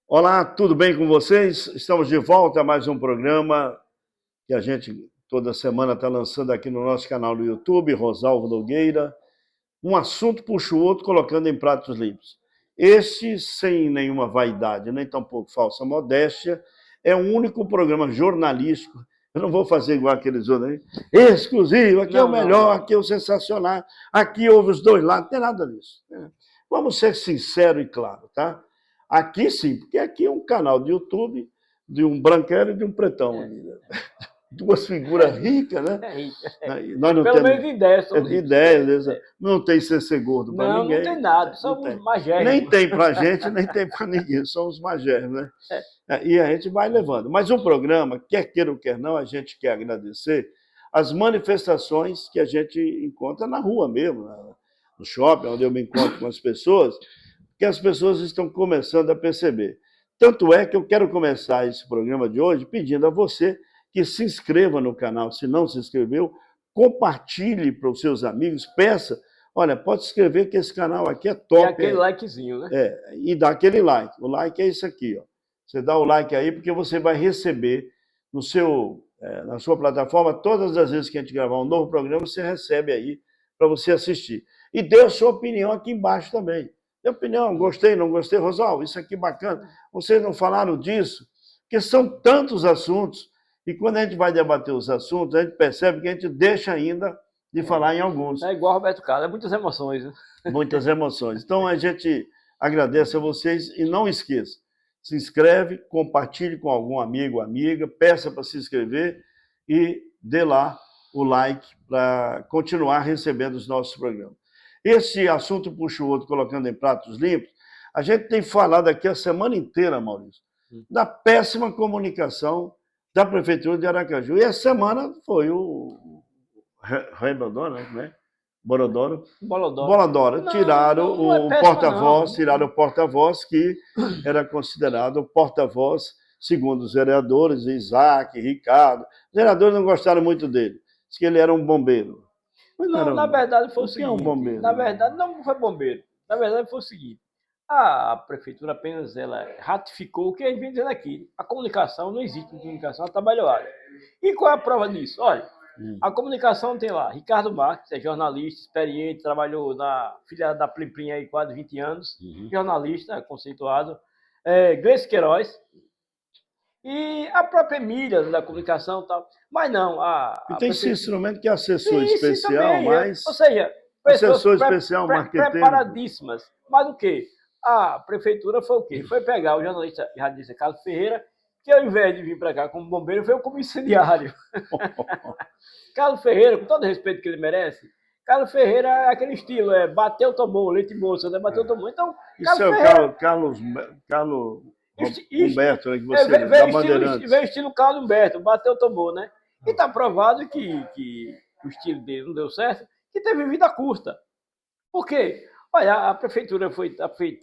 Olá, tudo bem com vocês? Estamos de volta a mais um programa que a gente toda semana está lançando aqui no nosso canal do YouTube, Rosalvo Nogueira. Um assunto puxa o outro, colocando em pratos limpos. Este, sem nenhuma vaidade, nem tampouco falsa modéstia, é o único programa jornalístico. Eu não vou fazer igual aqueles outros aí. Exclusivo, aqui é o melhor, aqui é o sensacional, aqui houve os dois lados, não tem nada disso. Vamos ser sinceros e claros, tá? Aqui sim, porque aqui é um canal de YouTube de um branquelo e de um pretão. Duas figuras ricas, né? Nós não Pelo menos de ideias. De ideias. Não tem ser gordo para ninguém. Não tem nada, somos magérrimos. Nem tem para gente, nem tem para ninguém, somos magérrimos, né? E a gente vai levando. Mas o programa, quer queira ou quer não, a gente quer agradecer as manifestações que a gente encontra na rua mesmo, no shopping, onde eu me encontro com as pessoas, que as pessoas estão começando a perceber. Tanto é que eu quero começar esse programa de hoje pedindo a você que se inscreva no canal, se não se inscreveu, compartilhe para os seus amigos, peça, olha, pode se inscrever que esse canal aqui é top. E aquele likezinho, né? E dá aquele like. O like é isso aqui, ó. Você dá o like aí porque você vai receber no na sua plataforma, todas as vezes que a gente gravar um novo programa, você recebe aí para você assistir. E dê a sua opinião aqui embaixo também. Dê opinião, gostei, não gostei, Rosalvo, isso aqui é bacana. Vocês não falaram disso? Porque são tantos assuntos. E quando a gente vai debater os assuntos, a gente percebe que a gente deixa ainda de falar em alguns. É igual Roberto Carlos, é muitas emoções. Né? Muitas emoções. Então, a gente agradece a vocês e não esqueça, se inscreve, compartilhe com algum amigo, amiga, peça para se inscrever e dê lá o like para continuar recebendo os nossos programas. Esse assunto puxa o outro, colocando em pratos limpos, a gente tem falado aqui a semana inteira, Maurício, da péssima comunicação da Prefeitura de Aracaju. E essa semana foi o Rebodoro, né? Bolodoro. Tiraram o porta-voz, tiraram o porta-voz que era considerado o porta-voz, segundo os vereadores, Isaac, Ricardo. Os vereadores não gostaram muito dele, diz que ele era um bombeiro. Mas não, na verdade foi o seguinte. Um bombeiro? Na verdade não foi bombeiro. Na verdade foi o seguinte. A prefeitura apenas ela ratificou o que a gente vem dizendo aqui. A comunicação, não existe comunicação, ela trabalhou área. E qual é a prova disso? Olha, a comunicação tem lá Ricardo Marques, é jornalista, experiente, trabalhou na filiada da Plim Plim aí quase 20 anos, jornalista conceituado. Gleice Queiroz e a própria Emília da comunicação e tal. Mas não, e tem esse instrumento que é assessor especial, também, mas... Ou seja, assessor especial, marqueteiro. Preparadíssimas. Mas o quê? A prefeitura foi o quê? Foi pegar o jornalista radialista Carlos Ferreira, que ao invés de vir para cá como bombeiro, veio como incendiário. Carlos Ferreira, com todo o respeito que ele merece, Carlos Ferreira é aquele estilo, bateu, tomou, leite moça, né? Bateu, tomou. Então, isso é o Carlos Humberto, né, que você da Bandeirantes. Veio estilo Carlos Humberto, bateu, tomou, né? E está provado que o estilo dele não deu certo, que teve vida curta. Por quê? Olha, a prefeitura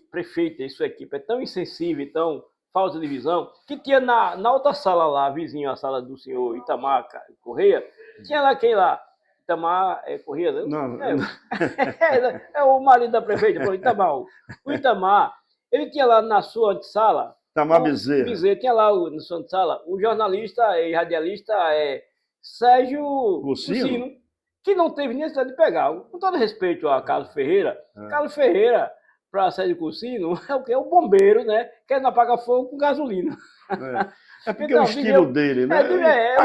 prefeita e sua equipe é tão insensível, tão falta de visão, que tinha na outra sala lá, vizinho à sala do senhor Itamar Correia, tinha lá quem lá, Itamar Correia, né? Não. É o marido da prefeita, Itamar. O Itamar, ele tinha lá na sua antessala, Itamar Bezerra, tinha lá na sua antessala, o jornalista e radialista Sérgio Cursino, que não teve necessidade de pegar. Com todo respeito a Carlos Ferreira, Carlos Ferreira, para Sérgio Cursino, é o que? É o bombeiro, né? Querendo apagar fogo com gasolina. É porque é o estilo dele, né?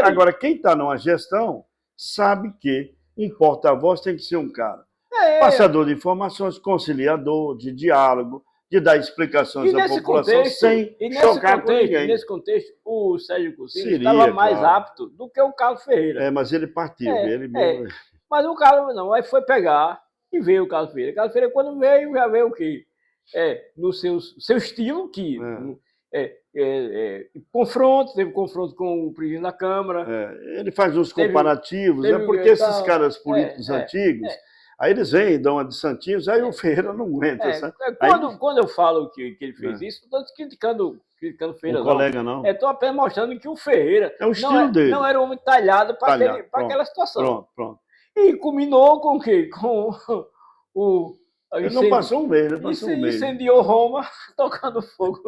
Agora, quem está numa gestão sabe que um porta-voz tem que ser um cara passador de informações, conciliador, de diálogo, de dar explicações à população sem chocar com ninguém. Nesse contexto, o Sérgio Cursino estava mais apto do que o Carlos Ferreira. Mas ele partiu, ele mesmo. Mas o Carlos não, aí foi pegar e veio o Carlos Ferreira. O Carlos Ferreira, quando veio, já veio o quê? No seu estilo, que teve confronto com o presidente da Câmara. Ele faz uns comparativos, porque esses caras políticos antigos, aí eles vêm e dão uma de santinhos, aí o Ferreira não aguenta. Sabe? Quando eu falo que ele fez isso, não estou criticando o Ferreira, o colega, não. Estou apenas mostrando que o Ferreira é o estilo dele. Não era um homem talhado para aquela situação. Pronto. E culminou com o quê? Com Ele não passou um mês, ele passou um mês. Incendiou Roma, tocando fogo.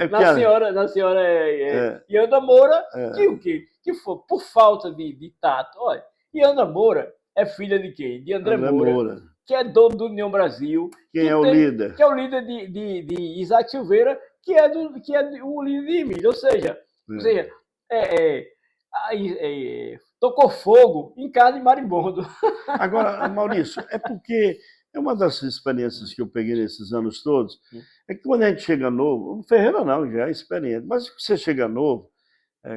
Na senhora Ianda Moura, que o quê? Que foi por falta de tato. Olha, Ianda Moura é filha de quem? De André Moura, que é dono do União Brasil. Quem é o líder? Que é o líder de Isaac Silveira, que é o líder de Emílio. Ou seja, tocou fogo em casa de marimbondo. Agora, Maurício, é porque é uma das experiências que eu peguei nesses anos todos, é que quando a gente chega novo, o Ferreira não, já é experiente, mas quando você chega novo,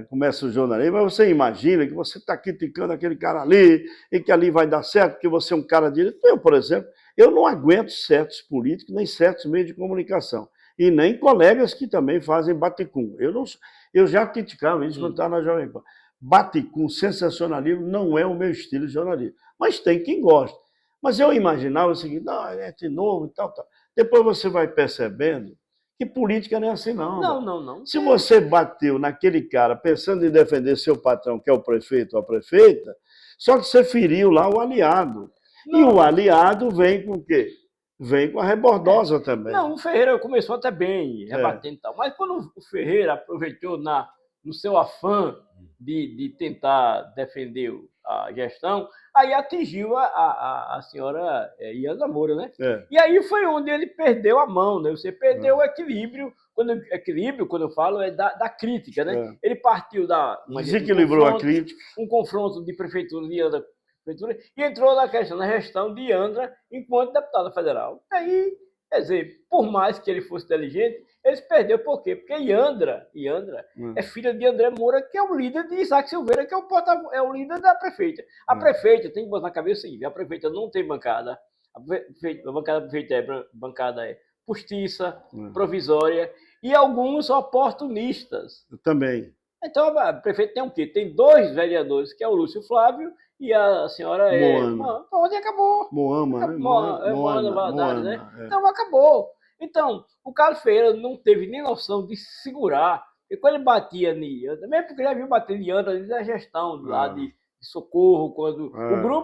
começa o jornalismo, mas você imagina que você está criticando aquele cara ali, e que ali vai dar certo, porque você é um cara direito. Eu, por exemplo, eu não aguento certos políticos, nem certos meios de comunicação, e nem colegas que também fazem baticum. Eu já criticava isso quando estava na Jovem Pan. Baticum, sensacionalismo, não é o meu estilo de jornalismo. Mas tem quem gosta. Mas eu imaginava o seguinte, não, é de novo e tal, tal. Depois você vai percebendo que política não é assim, não. Não. Se você bateu naquele cara pensando em defender seu patrão, que é o prefeito ou a prefeita, só que você feriu lá o aliado. Não. E o aliado vem com o quê? Vem com a rebordosa também. Não, o Ferreira começou até bem, rebatendo e tal. Mas quando o Ferreira aproveitou no seu afã de tentar defender a gestão, aí atingiu a senhora Ianda Moura, né? E aí foi onde ele perdeu a mão, né? Você perdeu o equilíbrio. Quando eu falo, é da crítica, né? Ele partiu desequilibrou a crítica. Um confronto de prefeitura de Ianda e entrou na questão da gestão de Andra enquanto deputada federal. Aí, quer dizer, por mais que ele fosse inteligente, ele se perdeu. Por quê? Porque Iandra é filha de André Moura, que é o líder de Isaac Silveira, que é o líder da prefeita. A prefeita tem que botar na cabeça o seguinte: a prefeita não tem bancada. A bancada da prefeita bancada é postiça, provisória, e alguns oportunistas. Também. Então, a prefeita tem o quê? Tem 2 vereadores, que é o Lúcio Flávio e a senhora Moana. Onde acabou? Moana, né? Moana Valadares, né? Então, acabou. Então, o Carlos Ferreira não teve nem noção de se segurar. E quando ele batia em Ianda, mesmo porque ele já viu bater em Ianda na gestão lá de Socorro, quando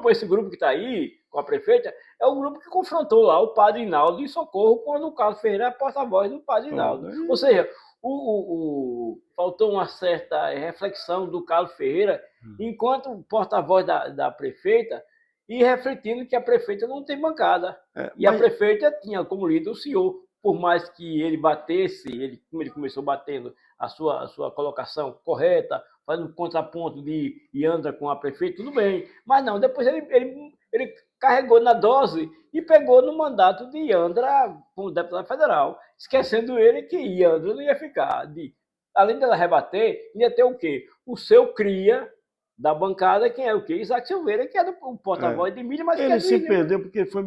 esse grupo que está aí, com a prefeita, é o grupo que confrontou lá o padre Hinaldo de Socorro, quando o Carlos Ferreira é porta-voz do padre Hinaldo. Ou seja, faltou uma certa reflexão do Carlos Ferreira, enquanto porta-voz da prefeita, e refletindo que a prefeita não tem bancada. A prefeita tinha como líder o senhor, por mais que ele batesse, como ele começou batendo a sua colocação correta, fazendo contraponto de Iandra com a prefeita, tudo bem. Mas não, depois ele carregou na dose e pegou no mandato de Iandra como deputado federal, esquecendo ele que Iandra não ia ficar. Além dela rebater, ia ter o quê? O seu cria da bancada, quem é o quê? Isaac Silveira, que é o porta-voz de mídia, mas ele que se perdeu porque foi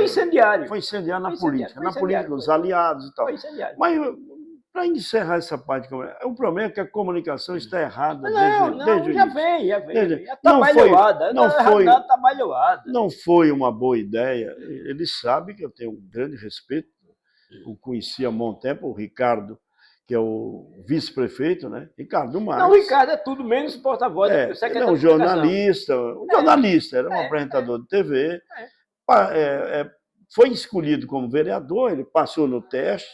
incendiário. Foi incendiário na política, dos aliados e tal. Foi incendiário. Mas, para encerrar essa parte, o problema é que a comunicação está errada desde já vem. Trabalhada. Não foi uma boa ideia. Ele sabe que eu tenho um grande respeito. Eu conheci há um bom tempo o Ricardo, que é o vice-prefeito, né? Ricardo Marques. Não, o Ricardo é tudo menos porta-voz. Ele é um jornalista, era um apresentador de TV. Foi escolhido como vereador, ele passou no teste,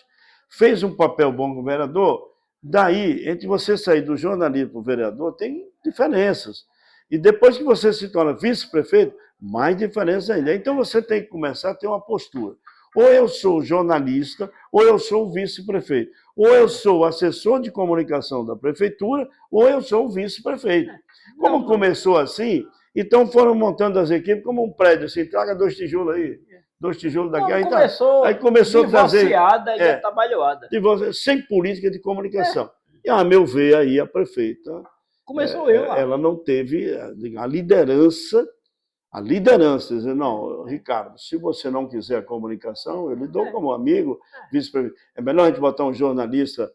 fez um papel bom como vereador. Daí, entre você sair do jornalismo para o vereador, tem diferenças. E depois que você se torna vice-prefeito, mais diferenças ainda. Então você tem que começar a ter uma postura. Ou eu sou jornalista, ou eu sou o vice-prefeito. Ou eu sou assessor de comunicação da prefeitura, ou eu sou o vice-prefeito. Como começou assim, então foram montando as equipes como um prédio, assim, traga 2 tijolos aí, 2 tijolos daqui. Aí começou a trazer... e atabalhoada. Sem política de comunicação. E, a meu ver, aí a prefeita... Ela não teve a liderança, dizer, não, Ricardo, se você não quiser a comunicação, eu lhe dou como amigo, vice-prefeito. É melhor a gente botar um jornalista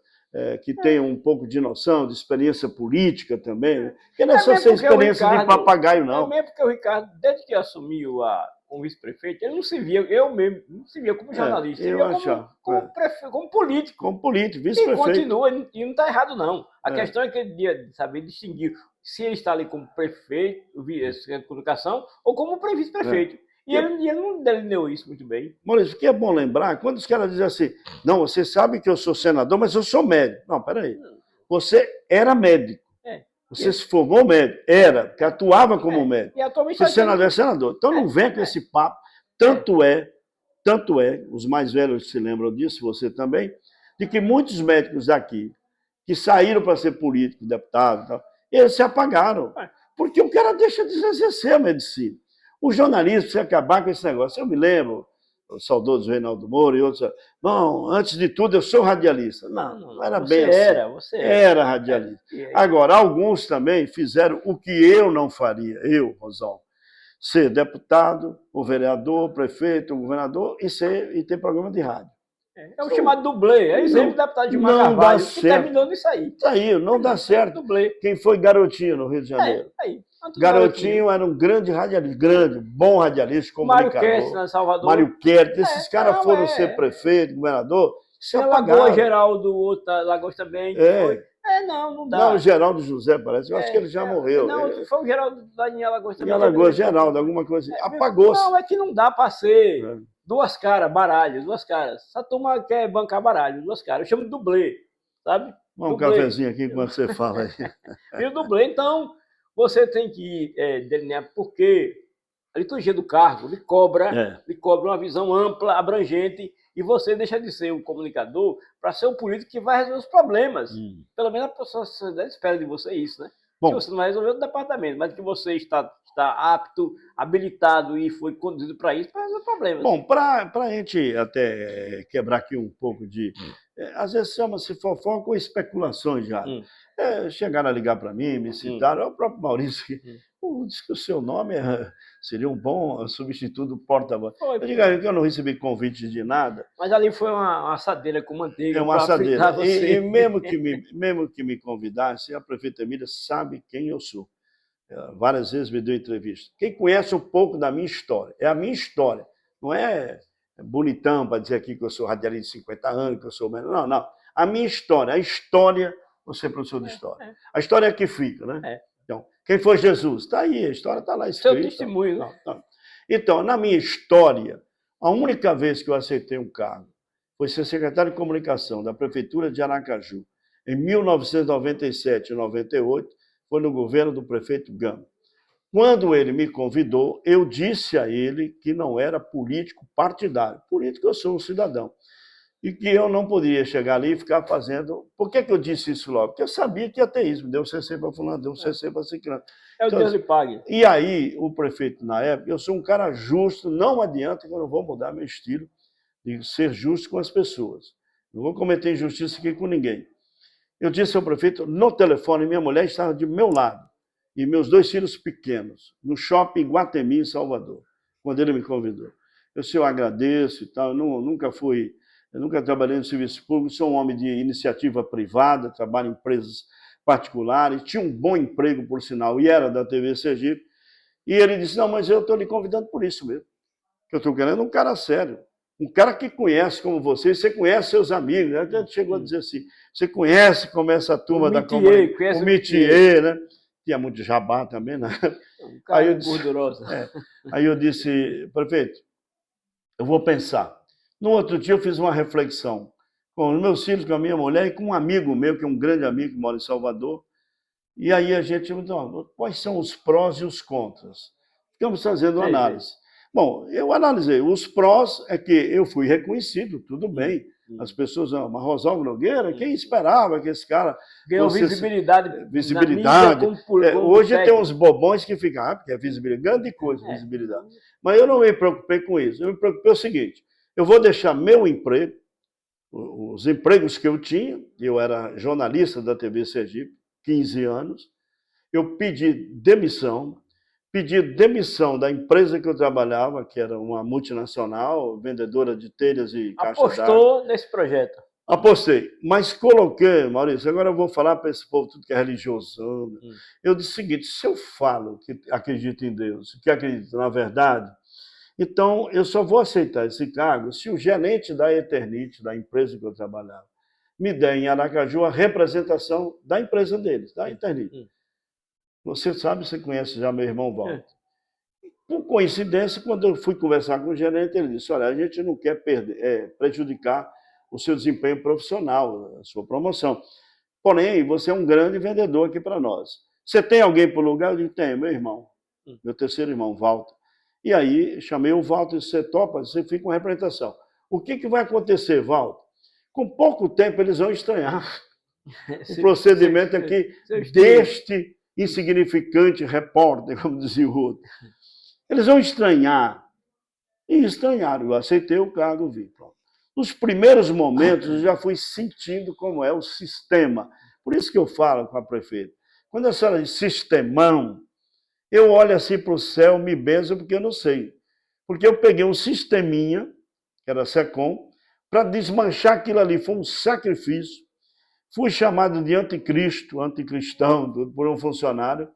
que tenha um pouco de noção, de experiência política também, que não é só ser experiência de papagaio, não. É mesmo porque o Ricardo, desde que assumiu como vice-prefeito, ele não se via, eu mesmo, não se via como jornalista, se via como político. Como político, vice-prefeito. E continua, e não está errado, não. A questão é que ele devia saber distinguir se ele está ali como prefeito, secretário de comunicação, ou como vice-prefeito. E ele não delineou isso muito bem. Maurício, o que é bom lembrar, quando os caras dizem assim, não, você sabe que eu sou senador, mas eu sou médico. Não, peraí. Você era médico. Você se formou médico. Era, que atuava como médico. E atualmente o senador é senador. Então não vem com esse papo. Tanto é, os mais velhos se lembram disso, você também, de que muitos médicos daqui, que saíram para ser político, deputado, tal, eles se apagaram. Porque o cara deixa de exercer a medicina. O jornalismo precisa acabar com esse negócio. Eu me lembro, o saudoso Reinaldo Moura e outros, bom, antes de tudo eu sou radialista. Não era bem assim. Você era radialista. Agora, alguns também fizeram o que eu não faria, Rosalvo, ser deputado, ou vereador, prefeito, ou governador e ter programa de rádio. É o chamado dublê. É exemplo do deputado de Carvalho, que terminou nisso aí. Saiu, não dá certo. Dublê. Quem foi Garotinho no Rio de Janeiro? Garotinho era um grande radialista, bom radialista, comunicador. Mário Kertz, na Salvador. Mário Kertz, esses caras foram ser prefeito, governador, se apagaram. Lagoa Geraldo, outro Lagoas também. Foi. Não dá. Não, o Geraldo José, parece. Eu acho que ele já morreu. Não, foi o Geraldo Daniel Lagoas também. Lagoas Geraldo, alguma coisa assim. Apagou-se. Não, é que não dá para ser duas caras, baralho, duas caras. Essa turma quer bancar baralho, duas caras. Eu chamo de dublê, sabe? Vamos um cafezinho aqui enquanto você fala aí. E o dublê, então, você tem que delinear porque a liturgia do cargo lhe cobra uma visão ampla, abrangente, e você deixa de ser um comunicador para ser um político que vai resolver os problemas. Pelo menos a sociedade espera de você isso, né? Bom, que você não vai resolver o departamento, mas que você está apto, habilitado e foi conduzido para isso, para resolver problemas. Bom, para a gente até quebrar aqui um pouco de... às vezes chama-se fofoca ou especulações já. Chegaram a ligar para mim, me citaram, é o próprio Maurício, que disse que o seu nome seria um bom substituto do porta-voz. Eu digo que eu não recebi convite de nada. Mas ali foi uma assadeira com manteiga. Uma assadeira. E mesmo que me convidasse, a prefeita Emília sabe quem eu sou. Várias vezes me deu entrevista. Quem conhece um pouco da minha história, é a minha história. Não é bonitão para dizer aqui que eu sou radialista de 50 anos, que eu sou... Não. A minha história, você é professor de história. A história é que fica, né? Então, quem foi Jesus? Está aí, a história está lá escrita. Seu testemunho, né? Então, na minha história, a única vez que eu aceitei um cargo foi ser secretário de comunicação da Prefeitura de Aracaju, em 1997 e 98, foi no governo do prefeito Gama. Quando ele me convidou, eu disse a ele que não era político partidário. Político, eu sou um cidadão. E que eu não poderia chegar ali e ficar fazendo... Por que eu disse isso logo? Porque eu sabia que ia ter isso. Deu CC para fulano, deu CC para ciclano. O Deus lhe pague. E aí, o prefeito, na época, eu sou um cara justo, não adianta que eu não vou mudar meu estilo de ser justo com as pessoas. Não vou cometer injustiça aqui com ninguém. Eu disse ao prefeito, no telefone, minha mulher estava de meu lado, e meus 2 filhos pequenos, no shopping Guatemi, em Salvador, quando ele me convidou. Eu agradeço e tal, eu nunca trabalhei no serviço público, sou um homem de iniciativa privada, trabalho em empresas particulares, tinha um bom emprego, por sinal, e era da TV Sergipe. E ele disse, não, mas eu estou lhe convidando por isso mesmo, que eu estou querendo um cara sério, um cara que conhece como você conhece seus amigos, né? Até chegou a dizer assim, você conhece como essa turma da comunidade, o métier, né? Tinha muito jabá também, né? Um cara gorduroso. Aí eu disse, prefeito, eu vou pensar. No outro dia eu fiz uma reflexão com os meus filhos, com a minha mulher e com um amigo meu, que é um grande amigo que mora em Salvador. E aí a gente perguntou, quais são os prós e os contras? Ficamos fazendo uma análise. Bom, eu analisei. Os prós é que eu fui reconhecido, tudo bem. As pessoas, mas Rosalvo Nogueira, quem esperava que esse cara... Ganhou visibilidade. Visibilidade. Hoje tem uns bobões que ficam, porque é visibilidade, grande coisa, visibilidade. Mas eu não me preocupei com isso. Eu me preocupei o seguinte, eu vou deixar meu emprego, os empregos que eu tinha, eu era jornalista da TV Sergipe, 15 anos, eu pedi demissão da empresa que eu trabalhava, que era uma multinacional, vendedora de telhas e caixas d'água. Apostou nesse projeto? Apostei, mas coloquei, Maurício, agora eu vou falar para esse povo tudo que é religioso. Eu disse o seguinte, se eu falo que acredito em Deus, que acredito na verdade, então eu só vou aceitar esse cargo se o gerente da Eternit, da empresa que eu trabalhava, me der em Aracaju a representação da empresa deles, da Eternit. Você sabe, você conhece já meu irmão Walter. Por coincidência, quando eu fui conversar com o gerente, ele disse, olha, a gente não quer prejudicar o seu desempenho profissional, a sua promoção. Porém, você é um grande vendedor aqui para nós. Você tem alguém para o lugar? Eu digo, tenho, meu irmão, meu terceiro irmão, Walter. E aí, chamei o Walter e disse, você topa? Você fica com representação. O que vai acontecer, Walter? Com pouco tempo, eles vão estranhar o procedimento aqui deste insignificante repórter, como dizia o outro. Eles vão estranhar. E estranharam. Eu aceitei o cargo, vim. Nos primeiros momentos, eu já fui sentindo como é o sistema. Por isso que eu falo com a prefeita. Quando a senhora diz sistemão, eu olho assim para o céu, me benzo, porque eu não sei. Porque eu peguei um sisteminha, que era a SECOM, para desmanchar aquilo ali. Foi um sacrifício. Fui chamado de anticristo, anticristão, por um funcionário,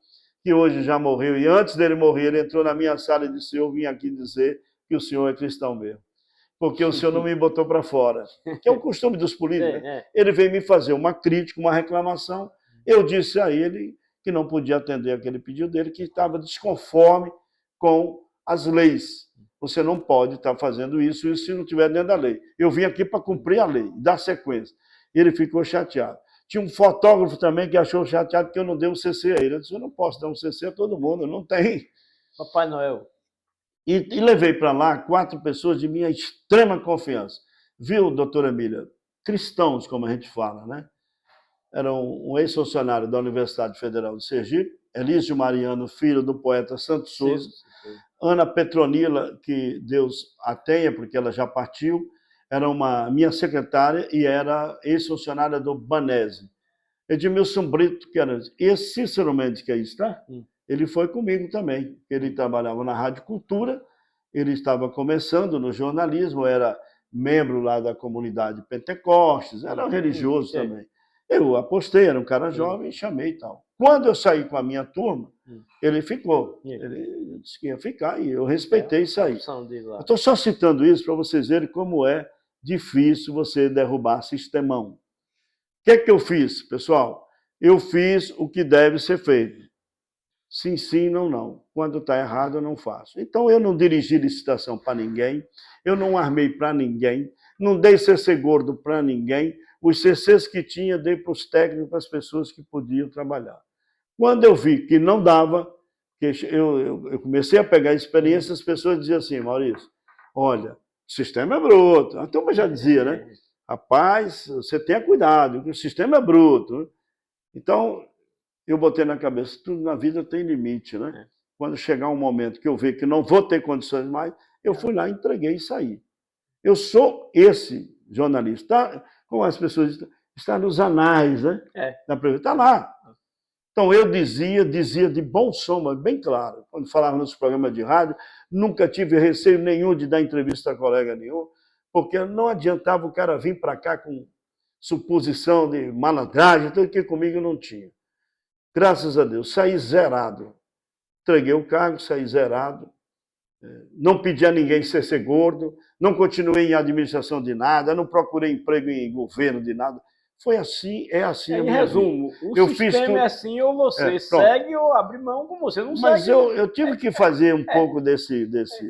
que hoje já morreu. E antes dele morrer, ele entrou na minha sala e disse, eu vim aqui dizer que o senhor é cristão mesmo. Porque o senhor não me botou para fora. Que é o costume dos políticos. Né? Ele veio me fazer uma crítica, uma reclamação. Eu disse a ele que não podia atender aquele pedido dele, que estava desconforme com as leis. Você não pode estar fazendo isso se não estiver dentro da lei. Eu vim aqui para cumprir a lei, dar sequência. Ele ficou chateado. Tinha um fotógrafo também que achou chateado que eu não dei um CC a ele. Eu disse, eu não posso dar um CC a todo mundo, não tem. Papai Noel. E levei para lá 4 pessoas de minha extrema confiança. Viu, doutora Emília? Cristãos, como a gente fala, né? Era um ex-funcionário da Universidade Federal de Sergipe, Elísio Mariano, filho do poeta Santos Souza, Ana Petronila, que Deus a tenha, porque ela já partiu, era minha secretária e era ex-funcionária do Banese. Edmilson Brito, que era... Esse Cícero Mendes, que aí está, ele foi comigo também. Ele trabalhava na Rádio Cultura, ele estava começando no jornalismo, era membro lá da comunidade Pentecostes, era religioso também. Eu apostei, era um cara jovem, chamei e tal. Quando eu saí com a minha turma, ele ficou. Ele disse que ia ficar e eu respeitei isso aí. Eu estou só citando isso para vocês verem como é difícil você derrubar sistemão. O que eu fiz, pessoal? Eu fiz o que deve ser feito. Sim, sim, não, não. Quando está errado, eu não faço. Então, eu não dirigi licitação para ninguém, eu não armei para ninguém, não dei CC gordo para ninguém. Os CCs que tinha, dei para os técnicos, para as pessoas que podiam trabalhar. Quando eu vi que não dava, eu comecei a pegar experiência, as pessoas diziam assim, Maurício, olha, o sistema é bruto. A turma já dizia, né? Rapaz, você tenha cuidado, o sistema é bruto. Então, eu botei na cabeça, tudo na vida tem limite, né? Quando chegar um momento que eu ver que não vou ter condições mais, eu fui lá, entreguei e saí. Eu sou esse jornalista, como as pessoas dizem, está nos anais, né? Está lá. Então, eu dizia de bom som, mas bem claro, quando falava nos programas de rádio, nunca tive receio nenhum de dar entrevista a colega nenhum, porque não adiantava o cara vir para cá com suposição de malandragem, tudo que comigo não tinha. Graças a Deus, saí zerado. Entreguei o cargo, saí zerado. Não pedi a ninguém ser gordo, não continuei em administração de nada, não procurei emprego em governo de nada. Foi assim, é assim. Em resumo, o sistema é assim, ou você segue ou abre mão, como você não segue. Mas eu tive que fazer um pouco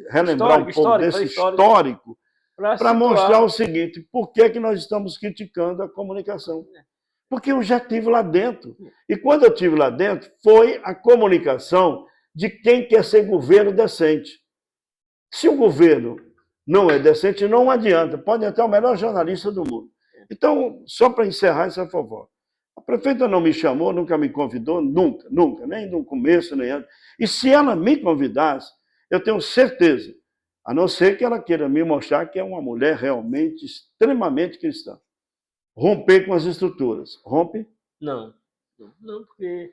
relembrar um pouco desse histórico, para mostrar o seguinte, por que nós estamos criticando a comunicação? Porque eu já estive lá dentro. E quando eu estive lá dentro, foi a comunicação de quem quer ser governo decente. Se o governo não é decente, não adianta. Pode até o melhor jornalista do mundo. Então, só para encerrar essa fofoca. A prefeita não me chamou, nunca me convidou, nunca, nem no começo, nem antes. E se ela me convidasse, eu tenho certeza, a não ser que ela queira me mostrar que é uma mulher realmente extremamente cristã. Romper com as estruturas. Rompe? Não, porque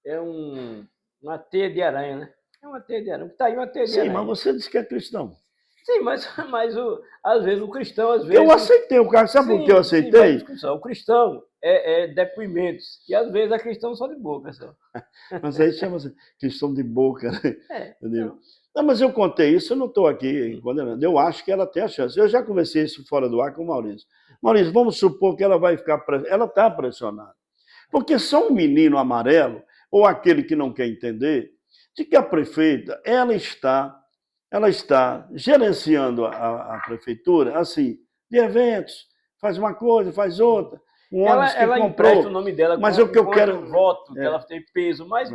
é uma teia de aranha, né? É uma teia de aranha. Está aí uma teia de aranha. Sim, mas você disse que é cristão. Sim, mas às vezes o cristão... Às vezes, eu aceitei o cara, sabe por que eu aceitei? Sim, o cristão é deprimentos, e às vezes é cristão só de boca. Só. Mas aí chama-se cristão de boca, né? Não, mas eu contei isso, eu não estou aqui condenando. Eu acho que ela tem a chance. Eu já conversei isso fora do ar com o Maurício. Maurício, vamos supor que ela vai ficar... Ela está pressionada. Porque só um menino amarelo, ou aquele que não quer entender, de que a prefeita, ela está ela está gerenciando a prefeitura, assim, de eventos, faz uma coisa, faz outra. Um ônibus que ela comprou. empresta o nome dela Mas o que eu quero voto, que ela tem peso, mas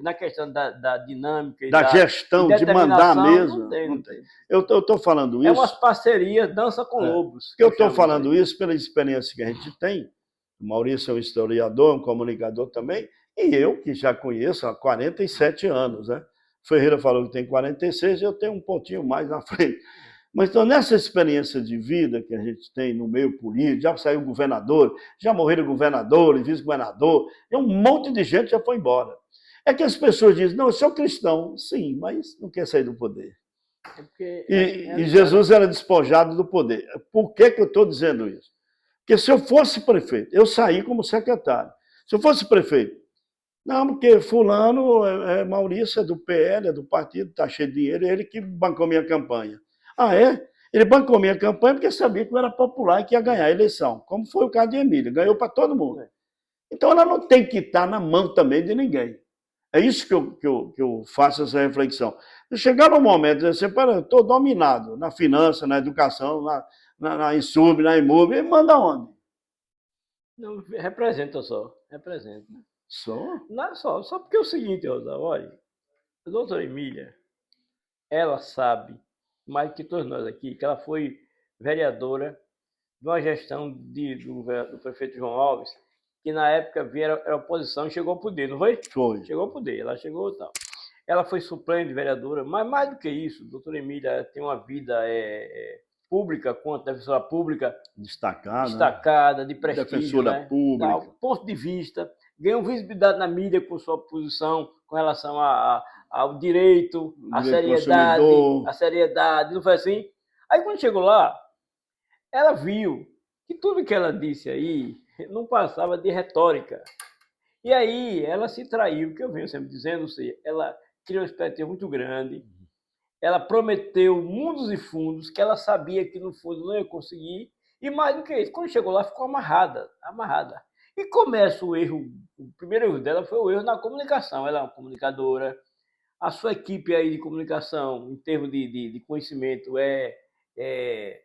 na questão da dinâmica e da gestão, de mandar mesmo, não tem. Eu estou falando isso. É umas parcerias, dança com lobos. Eu estou falando isso pela experiência que a gente tem. O Maurício é um historiador, um comunicador também, e eu, que já conheço há 47 anos, né? Ferreira falou que tem 46, eu tenho um pontinho mais na frente. Mas então, nessa experiência de vida que a gente tem no meio político, já saiu governador, já morreram governadores, vice-governador, e um monte de gente já foi embora. É que as pessoas dizem, não, eu sou cristão. Sim, mas não quer sair do poder. E Jesus era despojado do poder. Por que eu estou dizendo isso? Porque se eu fosse prefeito, eu saí como secretário. Se eu fosse prefeito, não, porque fulano, Maurício é do PL, é do partido, está cheio de dinheiro, é ele que bancou minha campanha. Ah, é? Ele bancou minha campanha porque sabia que eu era popular e que ia ganhar a eleição, como foi o caso de Emília, ganhou para todo mundo. Então ela não tem que estar na mão também de ninguém. É isso que eu faço essa reflexão. Chegar no momento de dizer, eu estou dominado na finança, na educação, na Insub, na Imub, e manda onde? Não, representa só, representa. Só? Não, só porque é o seguinte, Rosa, olha, a doutora Emília, ela sabe, mais que todos nós aqui, que ela foi vereadora de uma gestão do prefeito João Alves, que na época era oposição e chegou ao poder, não foi? Foi. Chegou ao poder, ela chegou e tal. Ela foi suplente de vereadora, mas mais do que isso, a doutora Emília tem uma vida pública, quanto defensora pública, destacada, de prestígio, defensora pública. Tal, ponto de vista, ganhou visibilidade na mídia com sua posição com relação ao direito, à seriedade, não foi assim? Aí quando chegou lá, ela viu que tudo que ela disse aí não passava de retórica. E aí ela se traiu, que eu venho sempre dizendo, ou seja, ela criou uma expectativa muito grande, ela prometeu mundos e fundos que ela sabia que no fundo não ia conseguir, e mais do que isso, quando chegou lá ficou amarrada. E começa o erro, o primeiro erro dela foi o erro na comunicação, ela é uma comunicadora, a sua equipe aí de comunicação, em termos de conhecimento, é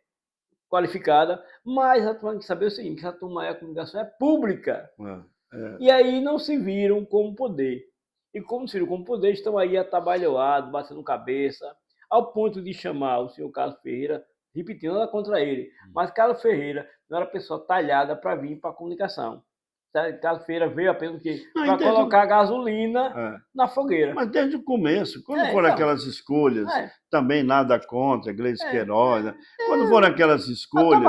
qualificada, mas a turma tem que saber o seguinte, que a turma a comunicação é pública. E aí não se viram como poder. E como se viram como poder, estão aí atabalhoados, batendo cabeça, ao ponto de chamar o senhor Carlos Ferreira, repetindo, nada contra ele, mas Carlos Ferreira não era pessoa talhada para vir para a comunicação. Carlos Ferreira veio apenas para colocar gasolina na fogueira. Mas desde o começo, quando foram aquelas escolhas, também nada contra, Gleice Queiroz, quando foram aquelas escolhas,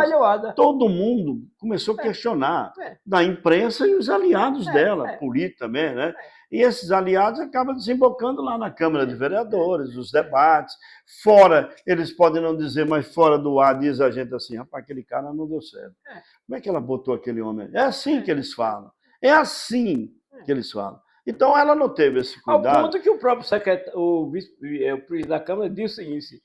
todo mundo começou a questionar, da imprensa e os aliados dela, política também, né? E esses aliados acabam desembocando lá na Câmara de Vereadores, os debates. Fora, eles podem não dizer, mas fora do ar diz a gente assim, rapaz, aquele cara não deu certo. Como é que ela botou aquele homem? É assim que eles falam. É assim que eles falam. Então ela não teve esse cuidado. Ao ponto que o próprio o presidente da Câmara disse o seguinte,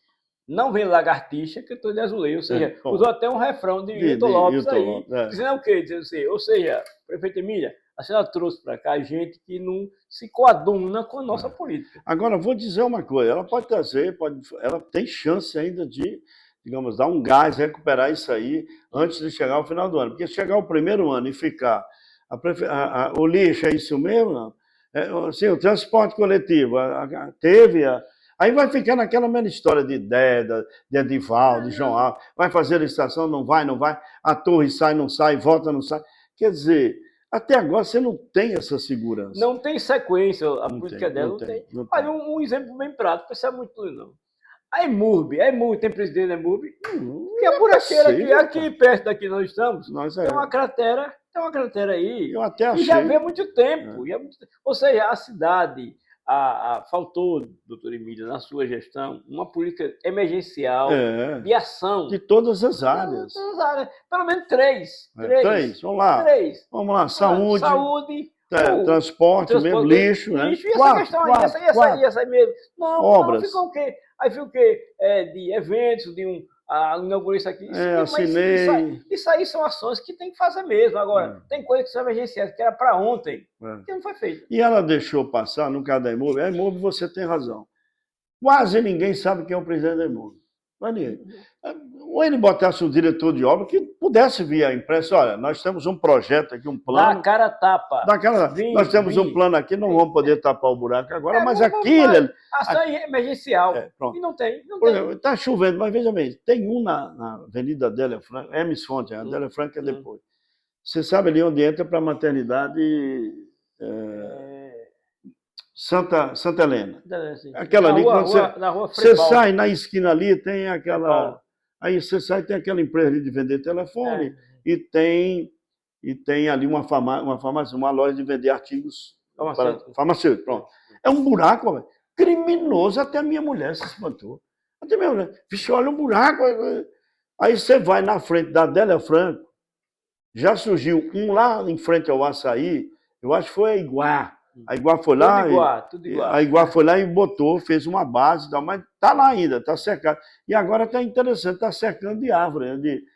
não vem lagartixa que eu estou de azulejo. Ou seja, usou até um refrão de Hilton Lopes aí. Dizendo o quê? Dizendo assim, ou seja, prefeito Emília, a senhora trouxe para cá gente que não se coaduna com a nossa política. Agora, vou dizer uma coisa, ela pode trazer, ela tem chance ainda de, digamos, dar um gás, recuperar isso aí antes de chegar ao final do ano. Porque chegar o primeiro ano e ficar o lixo, é isso mesmo? Não? Assim, o transporte coletivo, aí vai ficar naquela mesma história de ideia, de Edivaldo, de João Alves, vai fazer a licitação, não vai, a torre sai, não sai, volta, não sai. Quer dizer, até agora você não tem essa segurança. Não tem sequência, a política dela não tem. Olha, um exemplo bem prático, precisa muito não. A EMURB, tem presidente da EMURB, que é buraqueira aqui perto daqui nós estamos, tem uma cratera aí, eu até achei. E já vê há muito tempo. Ou seja, a cidade, faltou, doutor Emília, na sua gestão, uma política emergencial de ação. De todas as áreas. Pelo menos três. Vamos lá. Vamos lá, saúde. Transporte mesmo, lixo, né? E essa questão aí, essa mesmo. Não, obras. Ficou o quê? Aí ficou o quê? De eventos, inaugurou isso aqui. Assinei. Isso aí são ações que tem que fazer mesmo. Agora, tem coisa que são emergenciais, que era para ontem, que não foi feito. E ela deixou passar, no caso da EMURB, a EMURB você tem razão. Quase ninguém sabe quem é o presidente da Imurb. Mas ninguém. Ou ele botasse um diretor de obra que pudesse vir à imprensa, olha, nós temos um projeto aqui, um plano. Dá cara tapa. Nós temos um plano aqui, não vamos poder tapar o buraco agora, mas aquilo... Ação emergencial. Pronto. E não tem. Por exemplo, está chovendo, mas veja bem, tem um na Avenida Adélia Franco, Hermes Fonte, a Adélia Franco é depois. Você sabe ali onde entra para a maternidade Santa Helena. Aquela ali, na rua você sai na esquina ali, tem aquela... Aí você sai, tem aquela empresa ali de vender telefone e tem ali uma farmácia, uma loja de vender artigos farmacêuticos. Pronto. É um buraco criminoso, até a minha mulher se espantou. Até a minha mulher, vixe, olha um buraco. Aí você vai na frente da Adélia Franco, já surgiu um lá em frente ao Açaí, eu acho que foi a Iguá. A Iguá foi lá, tudo igual. A Iguá foi lá e botou, fez uma base, mas está lá ainda, está cercado. E agora está interessante, está cercando de árvore,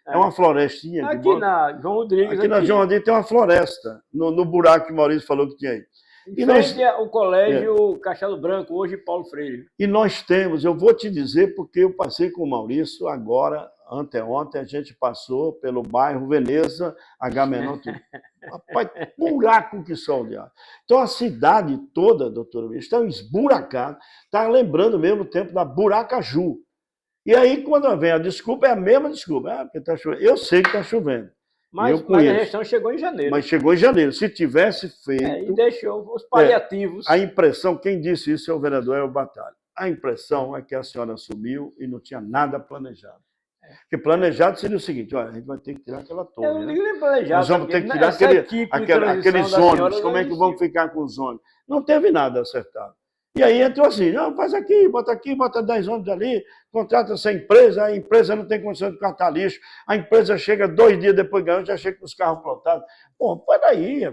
é uma florestinha. Aqui na João Rodrigues. Aqui na João Rodrigues tem uma floresta, no buraco que o Maurício falou que tinha aí. Em frente ao colégio Castelo Branco, hoje Paulo Freire. E nós temos, eu vou te dizer, porque eu passei com o Maurício agora, anteontem, a gente passou pelo bairro Veneza, Agamenon, tudo. Rapaz, buraco que só olhar. Então a cidade toda, doutora, está esburacada, está lembrando mesmo o tempo da Buracaju. E aí, quando vem a desculpa, é a mesma desculpa. Porque está chovendo. Eu sei que está chovendo. Mas a gestão chegou em janeiro. Mas chegou em janeiro. Se tivesse feito... E deixou os paliativos. A impressão, quem disse isso é o vereador El Batalha. A impressão é que a senhora assumiu e não tinha nada planejado. Porque planejado seria o seguinte, olha, a gente vai ter que tirar aquela torre. Eu não digo nem planejado. Nós vamos ter que tirar aqueles ônibus. Como é que vamos ficar com os ônibus? Não teve nada acertado. E aí entrou assim, não, faz aqui, bota 10 ônibus ali, contrata essa empresa, a empresa não tem condição de catar lixo, a empresa chega 2 dias depois ganhando, já chega com os carros plotados. Pô, peraí,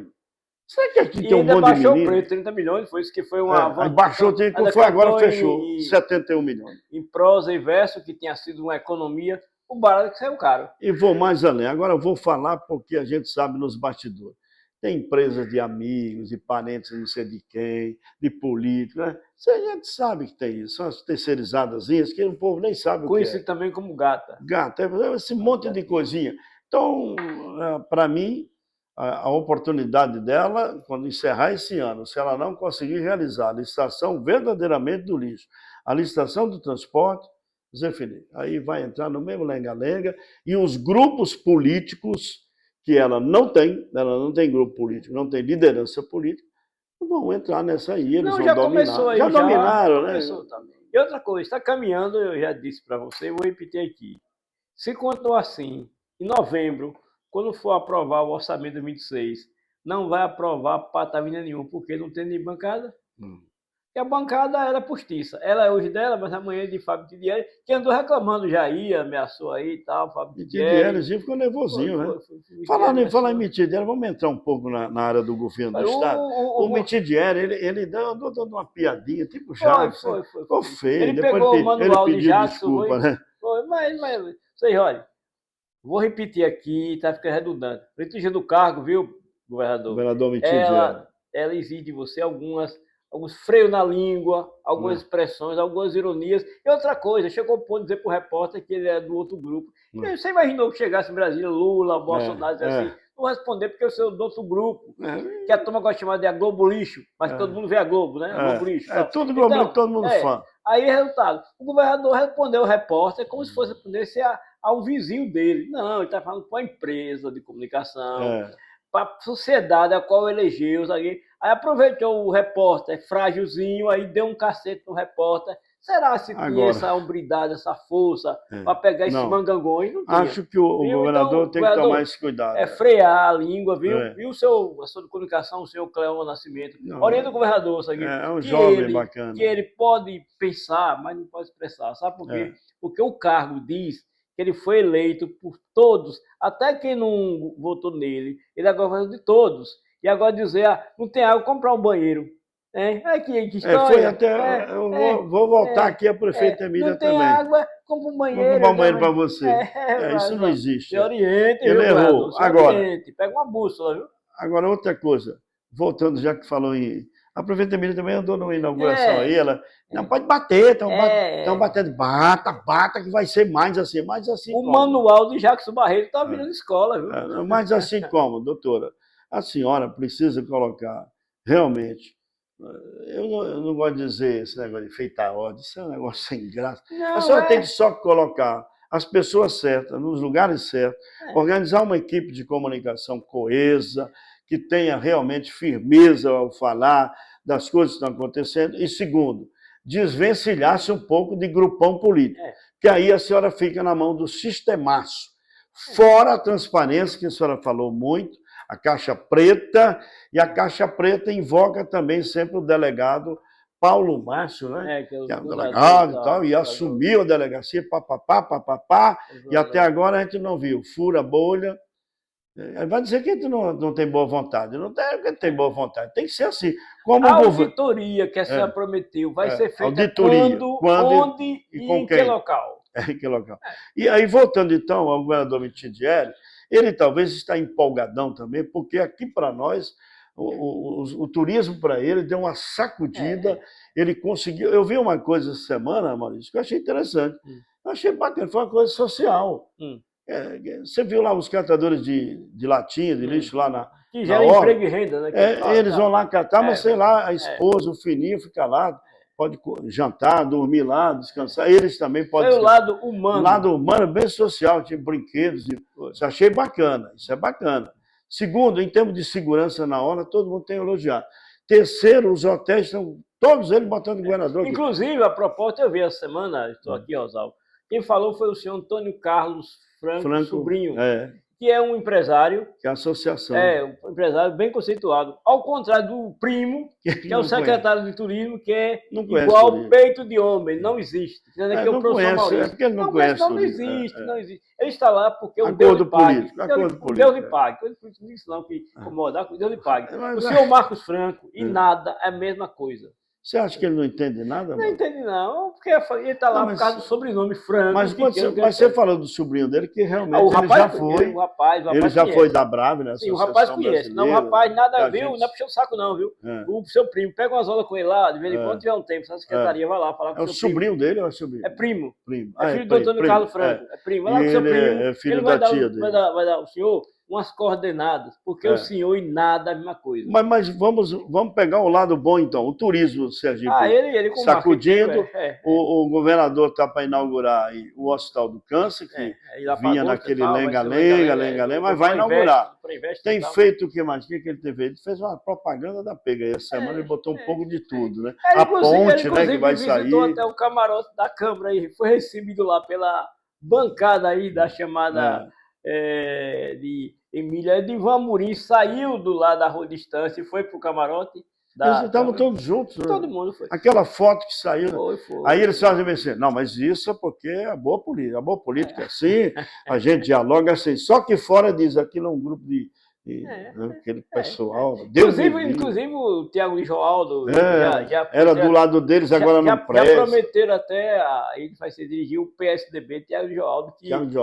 será que aqui tem um monte de menino? baixou o preço, 30 milhões, foi isso que foi uma... Baixou, foi agora fechou, 71 milhões. Em prosa e verso, que tinha sido uma economia, o barato que saiu caro. E vou mais além, agora eu vou falar porque a gente sabe nos bastidores. Tem empresas de amigos, de parentes, não sei de quem, de políticos, né? A gente sabe que tem isso, são as terceirizadas, que o povo nem sabe o que é. Conhecido também como gata. Gata, esse monte de coisinha. Então, para mim, a oportunidade dela, quando encerrar esse ano, se ela não conseguir realizar a licitação verdadeiramente do lixo, a licitação do transporte, Zé Felipe, aí vai entrar no mesmo lenga-lenga, e os grupos políticos que ela não tem grupo político, não tem liderança política, vão entrar nessa aí, eles vão dominar. Já dominaram, né? E outra coisa, está caminhando, eu já disse para você, vou repetir aqui. Se continuar assim, em novembro, quando for aprovar o orçamento de 2026, não vai aprovar patavina nenhuma, porque não tem nem bancada. E a bancada era postiça. Ela é hoje dela, mas amanhã é de Fábio Tidieri, que andou reclamando já aí, ameaçou aí e tal, Fábio Tidieri. Tidieri ficou nervosinho, né? Falar em Mitidieri, vamos entrar um pouco na área do governo do Estado. O Mitidieri, ele andou dando uma piadinha, tipo Jackson. Ficou feio. Ele pegou o manual de Jackson. Desculpa, né? Mas, sei, olha, vou repetir aqui, tá ficando redundante. Liturgia do cargo, viu, governador? Governador Mitidieri. Ela exige de você alguns freios na língua, algumas expressões, algumas ironias. E outra coisa, chegou ao ponto de dizer para o repórter que ele é do outro grupo. Você imaginou que chegasse em Brasília, Lula, Bolsonaro, assim, não responder porque eu sou do outro grupo, que a turma gosta de chamar de Globo Lixo, mas todo mundo vê a Globo, né? Globo Lixo. Tudo Globo Lixo, todo mundo fã. Aí, resultado, o governador respondeu ao repórter como se fosse responder ao vizinho dele. Não, ele está falando para a empresa de comunicação, para a sociedade a qual elegeu. Aí aproveitou o repórter frágilzinho, aí deu um cacete no repórter. Será se tinha essa hombridade, essa força para pegar esses mangangões? Não tinha. Acho que o governador tem que tomar esse cuidado. Frear a língua, viu? E o seu assessor de comunicação, o senhor Cleon Nascimento, orienta o governador, sabe? É um jovem bacana. Que ele pode pensar, mas não pode expressar. Sabe por quê? Porque o cargo diz que ele foi eleito por todos, até quem não votou nele, ele é governador de todos. E agora dizer, não tem água, comprar um banheiro. Que história. Eu vou voltar aqui a prefeita Emília também. Não tem água, compra um banheiro. Vou comprar um banheiro para você. Isso não existe. Se oriente, ele errou. Agora, pega uma bússola, viu? Agora, outra coisa, voltando, já que falou em A prefeita Emília também andou numa inauguração aí, ela... Não, pode bater, estão batendo. Bata, que vai ser mais assim O como? Manual de Jackson Barreto está virando escola, viu? Mas assim como, doutora, a senhora precisa colocar, realmente, eu não gosto de dizer esse negócio de feita a ordem, isso é um negócio sem graça. Não, a senhora tem que só colocar as pessoas certas, nos lugares certos, organizar uma equipe de comunicação coesa, que tenha realmente firmeza ao falar das coisas que estão acontecendo. E segundo, desvencilhar-se um pouco de grupão político, que aí a senhora fica na mão do sistemaço. Fora a transparência, que a senhora falou muito, a caixa preta, e a caixa preta invoca também sempre o delegado Paulo Márcio, né? Que é o delegado e tal, e assumiu a delegacia, papapá, e até agora a gente não viu. Fura a bolha. Vai dizer que a gente não tem boa vontade. Não tem, porque tem boa vontade. Tem que ser assim. Como a auditoria que a senhora prometeu vai ser feita auditoria, quando, onde e em que local? Em que local. E aí, voltando então ao governador Mitidieri, ele talvez está empolgadão também, porque aqui para nós, o turismo para ele deu uma sacudida, ele conseguiu... Eu vi uma coisa essa semana, Maurício, que eu achei interessante. Eu achei bacana, foi uma coisa social. Você viu lá os catadores de latinha, de lixo lá na que gera emprego e renda, né? Eles vão lá catar, mas sei lá, a esposa, o filhinho fica lá, pode jantar, dormir lá, descansar. Eles também podem... Foi o lado humano. O lado humano, bem social, tinha brinquedos. Isso achei bacana, isso é bacana. Segundo, em termos de segurança na hora, todo mundo tem que elogiar. Terceiro, os hotéis estão, todos eles botando o governador. Inclusive, a proposta eu vi essa semana, estou aqui, Oswaldo, quem falou foi o senhor Antônio Carlos Franco Sobrinho, que é um empresário. Que é a associação. Um empresário bem conceituado. Ao contrário do primo, que é o secretário de turismo, que é igual peito de homem, não existe. Não conhece, é porque ele não conhece. Não existe, não existe. Ele está lá porque o Deus lhe pague. Deus lhe pague. Não disse não que incomodar, Deus lhe pague. O senhor Marcos Franco e nada é a mesma coisa. Você acha que ele não entende nada? Não entende não, porque ele está lá por causa do sobrenome Franco. Mas você falou do sobrinho dele, que realmente ele já foi. O rapaz ele já foi da Brave, né? Sim, o rapaz conhece. Não, o rapaz nada viu, não é puxando o saco não, viu? O seu primo, pega umas aulas com ele lá, de vez em quando tiver um tempo, essa secretaria vai lá falar com o seu primo. É o sobrinho dele ou é o sobrinho? É primo. Primo. É filho do Antônio Carlos Franco. É primo. Vai lá com o seu primo. É filho da tia dele. Vai dar o senhor umas coordenadas, porque o senhor e nada é a mesma coisa. Mas vamos pegar o lado bom, então. O turismo, Sergipe, ele com sacudindo. O governador está para inaugurar aí o Hospital do Câncer, que vinha naquele lenga-lenga, mas vai inaugurar. Tem feito o que mais? O que ele tem feito? Ele fez uma propaganda da pega. Essa semana ele botou um pouco de tudo, né? A ponte, né, que vai sair. Ele visitou até o camarote da Câmara aí, foi recebido lá pela bancada aí da chamada... de Emília Edivan Amorim saiu do lado da Rua Distância e foi para o camarote. Eles estavam todos juntos. Todo mundo foi. Aquela foto que saiu. Foi. Aí eles fazem assim, não, mas isso é porque é boa política. A boa política é assim, a gente dialoga assim. Só que fora diz, aquilo é um grupo de aquele pessoal. Inclusive o Tiago Lijoaldo já era do lado deles, agora não presta. Já prometeram até, ele vai se dirigir o PSDB, Tiago Lijoaldo,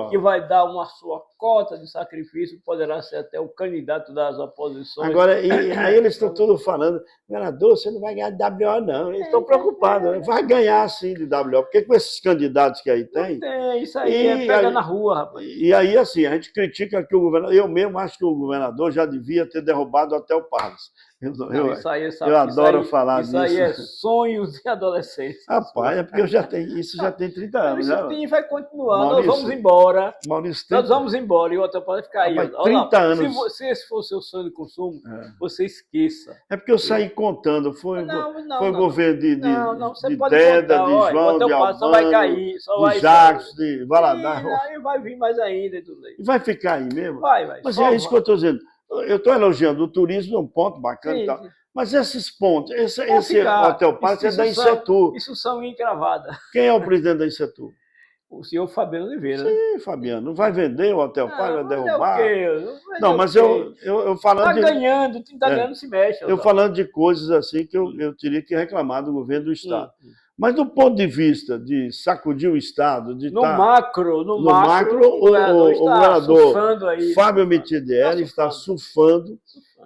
que vai dar uma sua cota de sacrifício, poderá ser até o candidato das oposições. Agora, aí eles estão todos falando, governador, você não vai ganhar de WO, não. Eles estão preocupados, né? Vai ganhar sim de WO, porque com esses candidatos que aí tem... Tem, isso aí pega na rua, rapaz. E aí, assim, a gente critica que o governador, eu mesmo acho que o governador já devia ter derrubado até o Palace. Eu adoro falar disso. Isso aí é sonhos de adolescência. Rapaz, é porque isso já tem 30 anos. Isso vai continuar. Maurício, nós vamos embora. Maurício, nós vamos embora e o hotel pode ficar aí. Rapaz, 30 anos. Se esse for o seu sonho de consumo, você esqueça. É porque eu saí contando. Foi o governo de pode Deda, contar, de João, de Albano, só vai cair, de Jacques, de Valadares. E vai vir mais ainda. E vai ficar aí mesmo? Vai. Mas é isso que eu estou dizendo. Eu estou elogiando o turismo, é um ponto bacana e tal. Mas esses pontos, esse Hotel Palace é da Insetur. Isso são encravadas. Quem é o presidente da Insetur? O senhor Fabiano Oliveira. Sim, Fabiano. Não vai vender o Hotel Palace, vai derrubar? Não, mas eu falando de... Tá ganhando, se mexe. Eu falando de coisas assim que eu teria que reclamar do governo do Estado. Mas do ponto de vista de sacudir o Estado, de no macro, o governador Fábio Mitidieri está surfando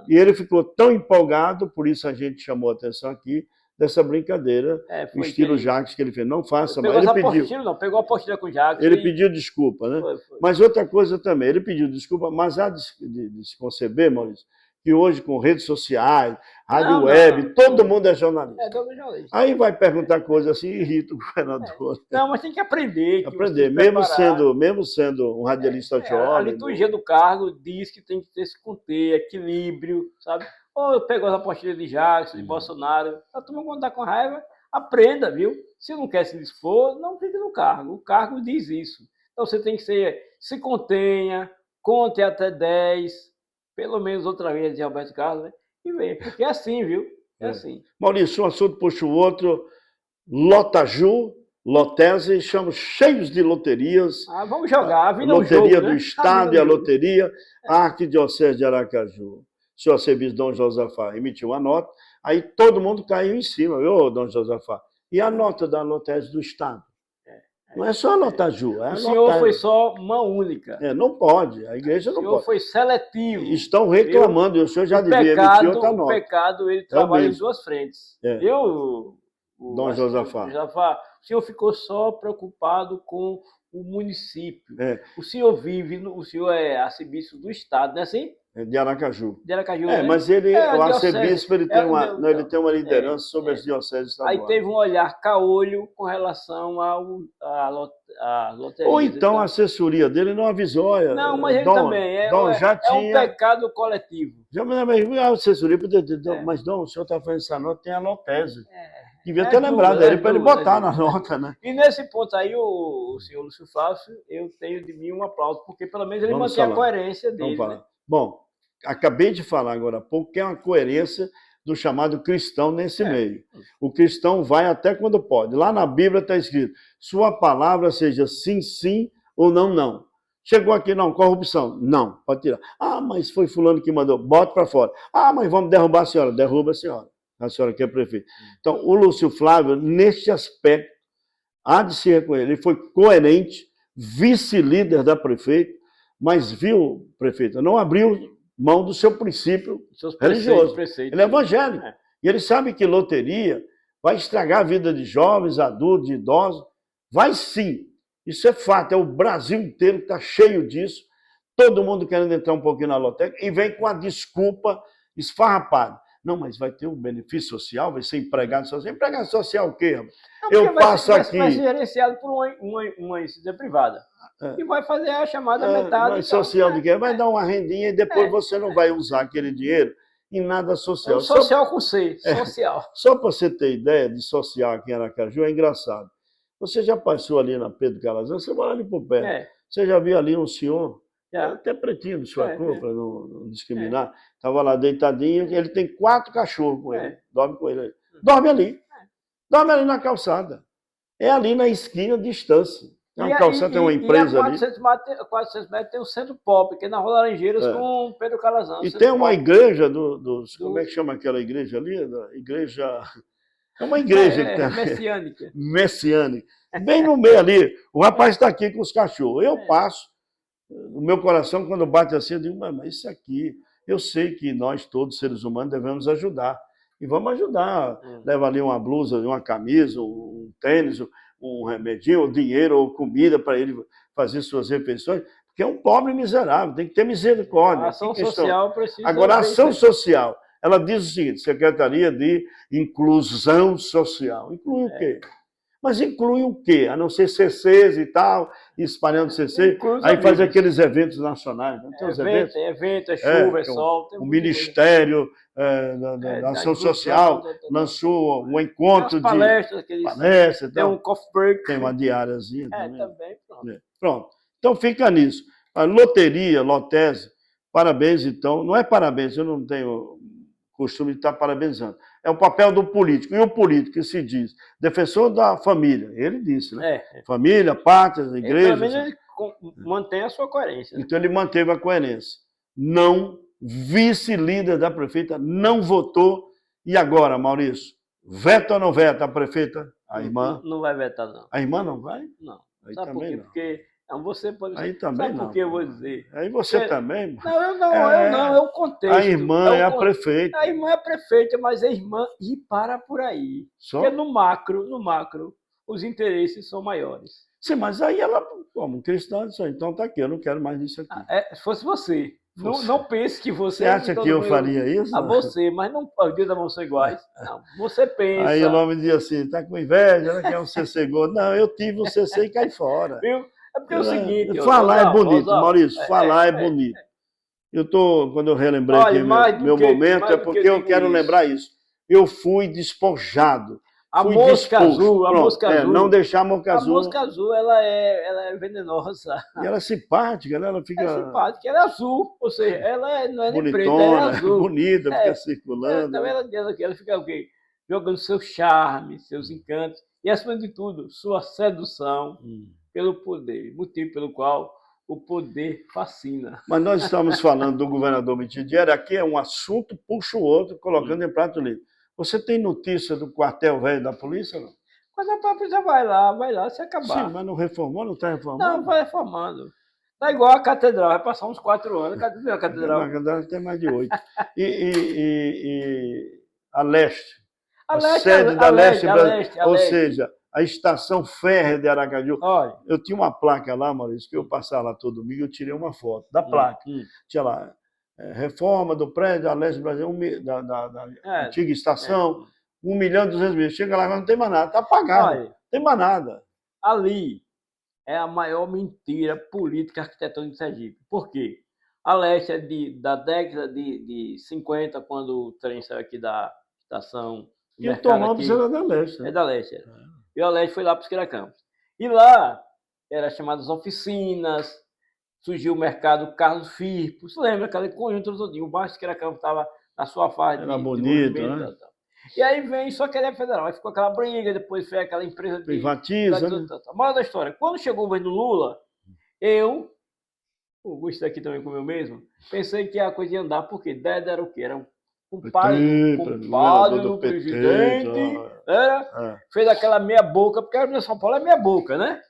E ele ficou tão empolgado, por isso a gente chamou a atenção aqui, dessa brincadeira, o estilo Jacques que ele fez. Não faça mais. Ele pediu. Pegou a apostila com o Jacques. Ele pediu desculpa, né? Foi. Mas outra coisa também, ele pediu desculpa, mas há de se conceber, Maurício, que hoje com redes sociais, rádio web, todo mundo é jornalista. Todo mundo é jornalista. Aí vai perguntar coisas assim e irrita o governador. Não, mas tem que aprender. Mesmo sendo um radialista jovem. A liturgia do cargo diz que tem que ter esse conter, equilíbrio, sabe? Ou pegou as apostilas de Jacques, de Bolsonaro. A turma, quando está com raiva, aprenda, viu? Se não quer se dispor, não fique no cargo. O cargo diz isso. Então você tem que se contenha, conte até 10, pelo menos outra vez de Roberto Carlos, né? E vem, porque é assim, viu? É assim. Maurício, um assunto puxa o outro. Lotaju, Lotese, estamos cheios de loterias. Vamos jogar. A vida é um loteria jogo, do né? Estado e a loteria. A Arquidiocese de Aracaju. O senhor arcebispo Dom Josafá emitiu uma nota, aí todo mundo caiu em cima, viu, Dom Josafá? E a nota da Lotese do Estado? Não é só a Lotaju. O senhor foi só mão única. Não pode, a igreja não pode. O senhor foi seletivo. Estão reclamando, e o senhor já devia emitir outra nota. O pecado, ele trabalha em duas frentes. Dom Josafá. O senhor ficou só preocupado com o município. O senhor o senhor é arcebispo do Estado, não é assim? De Aracaju. Né? Mas o arcebispo ele tem uma liderança sobre as dioceses estaduais. Aí teve um olhar caolho com relação à loteria. Ou então a assessoria dele não avisou. Não, mas ele também. É um pecado coletivo. A assessoria podia dizer, mas Dom, o senhor está fazendo essa nota, tem a Lotese. Devia ter lembrado dele para ele botar na nota, né? E nesse ponto aí, o senhor Lúcio Flávio, eu tenho de mim um aplauso, porque pelo menos ele mantém a coerência dele. Né? Bom, acabei de falar agora há pouco que é uma coerência do chamado cristão nesse meio. O cristão vai até quando pode. Lá na Bíblia está escrito, sua palavra seja sim, sim ou não, não. Chegou aqui, não, corrupção. Não, pode tirar. Mas foi fulano que mandou, bota para fora. Mas vamos derrubar a senhora. Derruba a senhora que é prefeito. Então, o Lúcio Flávio, neste aspecto, há de se reconhecer. Ele foi coerente, vice-líder da prefeita, mas viu, prefeita, não abriu mão do seu princípio religioso. Ele é evangélico. E ele sabe que loteria vai estragar a vida de jovens, adultos, de idosos. Vai sim. Isso é fato. É o Brasil inteiro que está cheio disso. Todo mundo querendo entrar um pouquinho na loteria e vem com a desculpa esfarrapada. Não, mas vai ter um benefício social, vai ser empregado social. Empregado social o quê? Eu passo aqui... Vai ser gerenciado por uma instituição privada. E vai fazer a chamada metade. Mas social de quê? Vai dar uma rendinha e depois você não vai usar aquele dinheiro em nada social. Social com C, social. Só para você ter ideia de social aqui em Aracaju, é engraçado. Você já passou ali na Pedro Calazans, você vai ali por perto. Você já viu ali um senhor, até pretinho de sua cor, para não discriminar, estava lá deitadinho, ele tem 4 cachorros com ele, dorme com ele. Dorme ali na calçada. É ali na esquina, distância. Na calçada tem uma empresa ali. 400 metros tem o Centro Pop, que é na Rua Laranjeiras com Pedro Calazans. E tem uma igreja como é que chama aquela igreja ali? É uma igreja que tem. Messiânica. Bem no meio ali. O rapaz está aqui com os cachorros. Eu passo. O meu coração, quando bate assim, eu digo, mas isso aqui, eu sei que nós todos, seres humanos, devemos ajudar. E vamos ajudar. Leva ali uma blusa, uma camisa, um tênis, um remedinho, ou dinheiro, ou comida para ele fazer suas refeições, porque é um pobre miserável, tem que ter misericórdia. A ação social precisa... Agora, a ação social, ela diz o seguinte, Secretaria de Inclusão Social. Inclui o quê? Mas inclui o quê? A não ser CCs e tal, espalhando CC, aí faz aqueles eventos nacionais. Não tem os eventos? É chuva, é sol. O Ministério da Ação Social lançou um encontro de palestras, tem um coffee break. Tem uma diáriazinha também. Pronto. Então fica nisso. A loteria, Lotese, parabéns então. Não é parabéns, eu não tenho costume de estar parabenizando. É o papel do político. E o político que se diz defensor da família, ele disse, né? Família, pátria, igreja. Pelo menos ele mantém a sua coerência. Então ele manteve a coerência. Não, vice-líder da prefeita, não votou. E agora, Maurício, veta ou não veta a prefeita? A irmã? Não vai vetar, não. A irmã não vai? Não. Aí sabe também por quê? Porque você pode... Aí também sabe não. por que eu vou dizer? Aí você também... Não, eu contexto. A irmã é a prefeita. A irmã é a prefeita, mas a irmã e para por aí. Só? Porque no macro, os interesses são maiores. Sim, mas aí ela, como cristã, disse, então tá aqui, eu não quero mais isso aqui. Se fosse você. Não pense que você... Você acha que eu faria isso? A você, mas não, os dias da mão são iguais. Não, você pensa... Aí o nome dizia assim, tá com inveja, né, que é um CC gordo. Não, eu tive um CC e caí fora. Viu? É porque é o seguinte... Falar é bonito, Maurício, falar é bonito. Quando eu relembrei aqui meu momento, é porque eu quero lembrar isso. Eu fui despojado. A mosca azul, não deixar a mosca azul. A mosca azul, ela é venenosa. E ela é simpática, né? Ela fica... É simpática, ela é azul, ou seja, ela não é nem preta, ela é azul. Bonita, fica circulando. Então ela fica o quê? Jogando seu charme, seus encantos, e acima de tudo, sua sedução pelo poder, motivo pelo qual o poder fascina. Mas nós estamos falando do governador Mitidieri, aqui é um assunto, puxa o outro, colocando em prato limpo. Você tem notícia do quartel velho da polícia, não? Quando a polícia vai lá, se acabar. Sim, mas não reformou, não está reformando? Não, vai reformando. Tá igual a catedral, vai passar uns 4 anos. Cadê a catedral? A catedral tem mais de 8. E a Leste? A sede da Leste, ou seja, a estação férrea de Aracaju. Olha. Eu tinha uma placa lá, Maurício, que eu passava lá todo domingo, eu tirei uma foto da placa. Tinha lá, reforma do prédio da Leste Brasil, da antiga estação, 1.200.000. Chega lá, mas não tem mais nada, está apagado, não tem mais nada. Ali é a maior mentira política arquitetônica de Sergipe. Por quê? A Leste é da década de 50, quando o trem saiu aqui da estação. E o Tom Lopes era da Leste. Né? É da Leste. E a Leste foi lá para os Quiracampos. E lá eram chamadas oficinas, surgiu o mercado Carlos Firpo. Você lembra aquele conjunto todinho? O bairro de Quiracampos estava na sua fase era bonito, né? E aí vem, só que ele é federal. Aí ficou aquela briga, depois foi aquela empresa de... Privatiza, né? A moral da história, quando chegou o governo Lula, o Augusto aqui também comeu mesmo, pensei que a coisa ia andar, porque Deda era o quê? Era um compadre do presidente, fez aquela meia boca, porque a São Paulo é meia boca, né?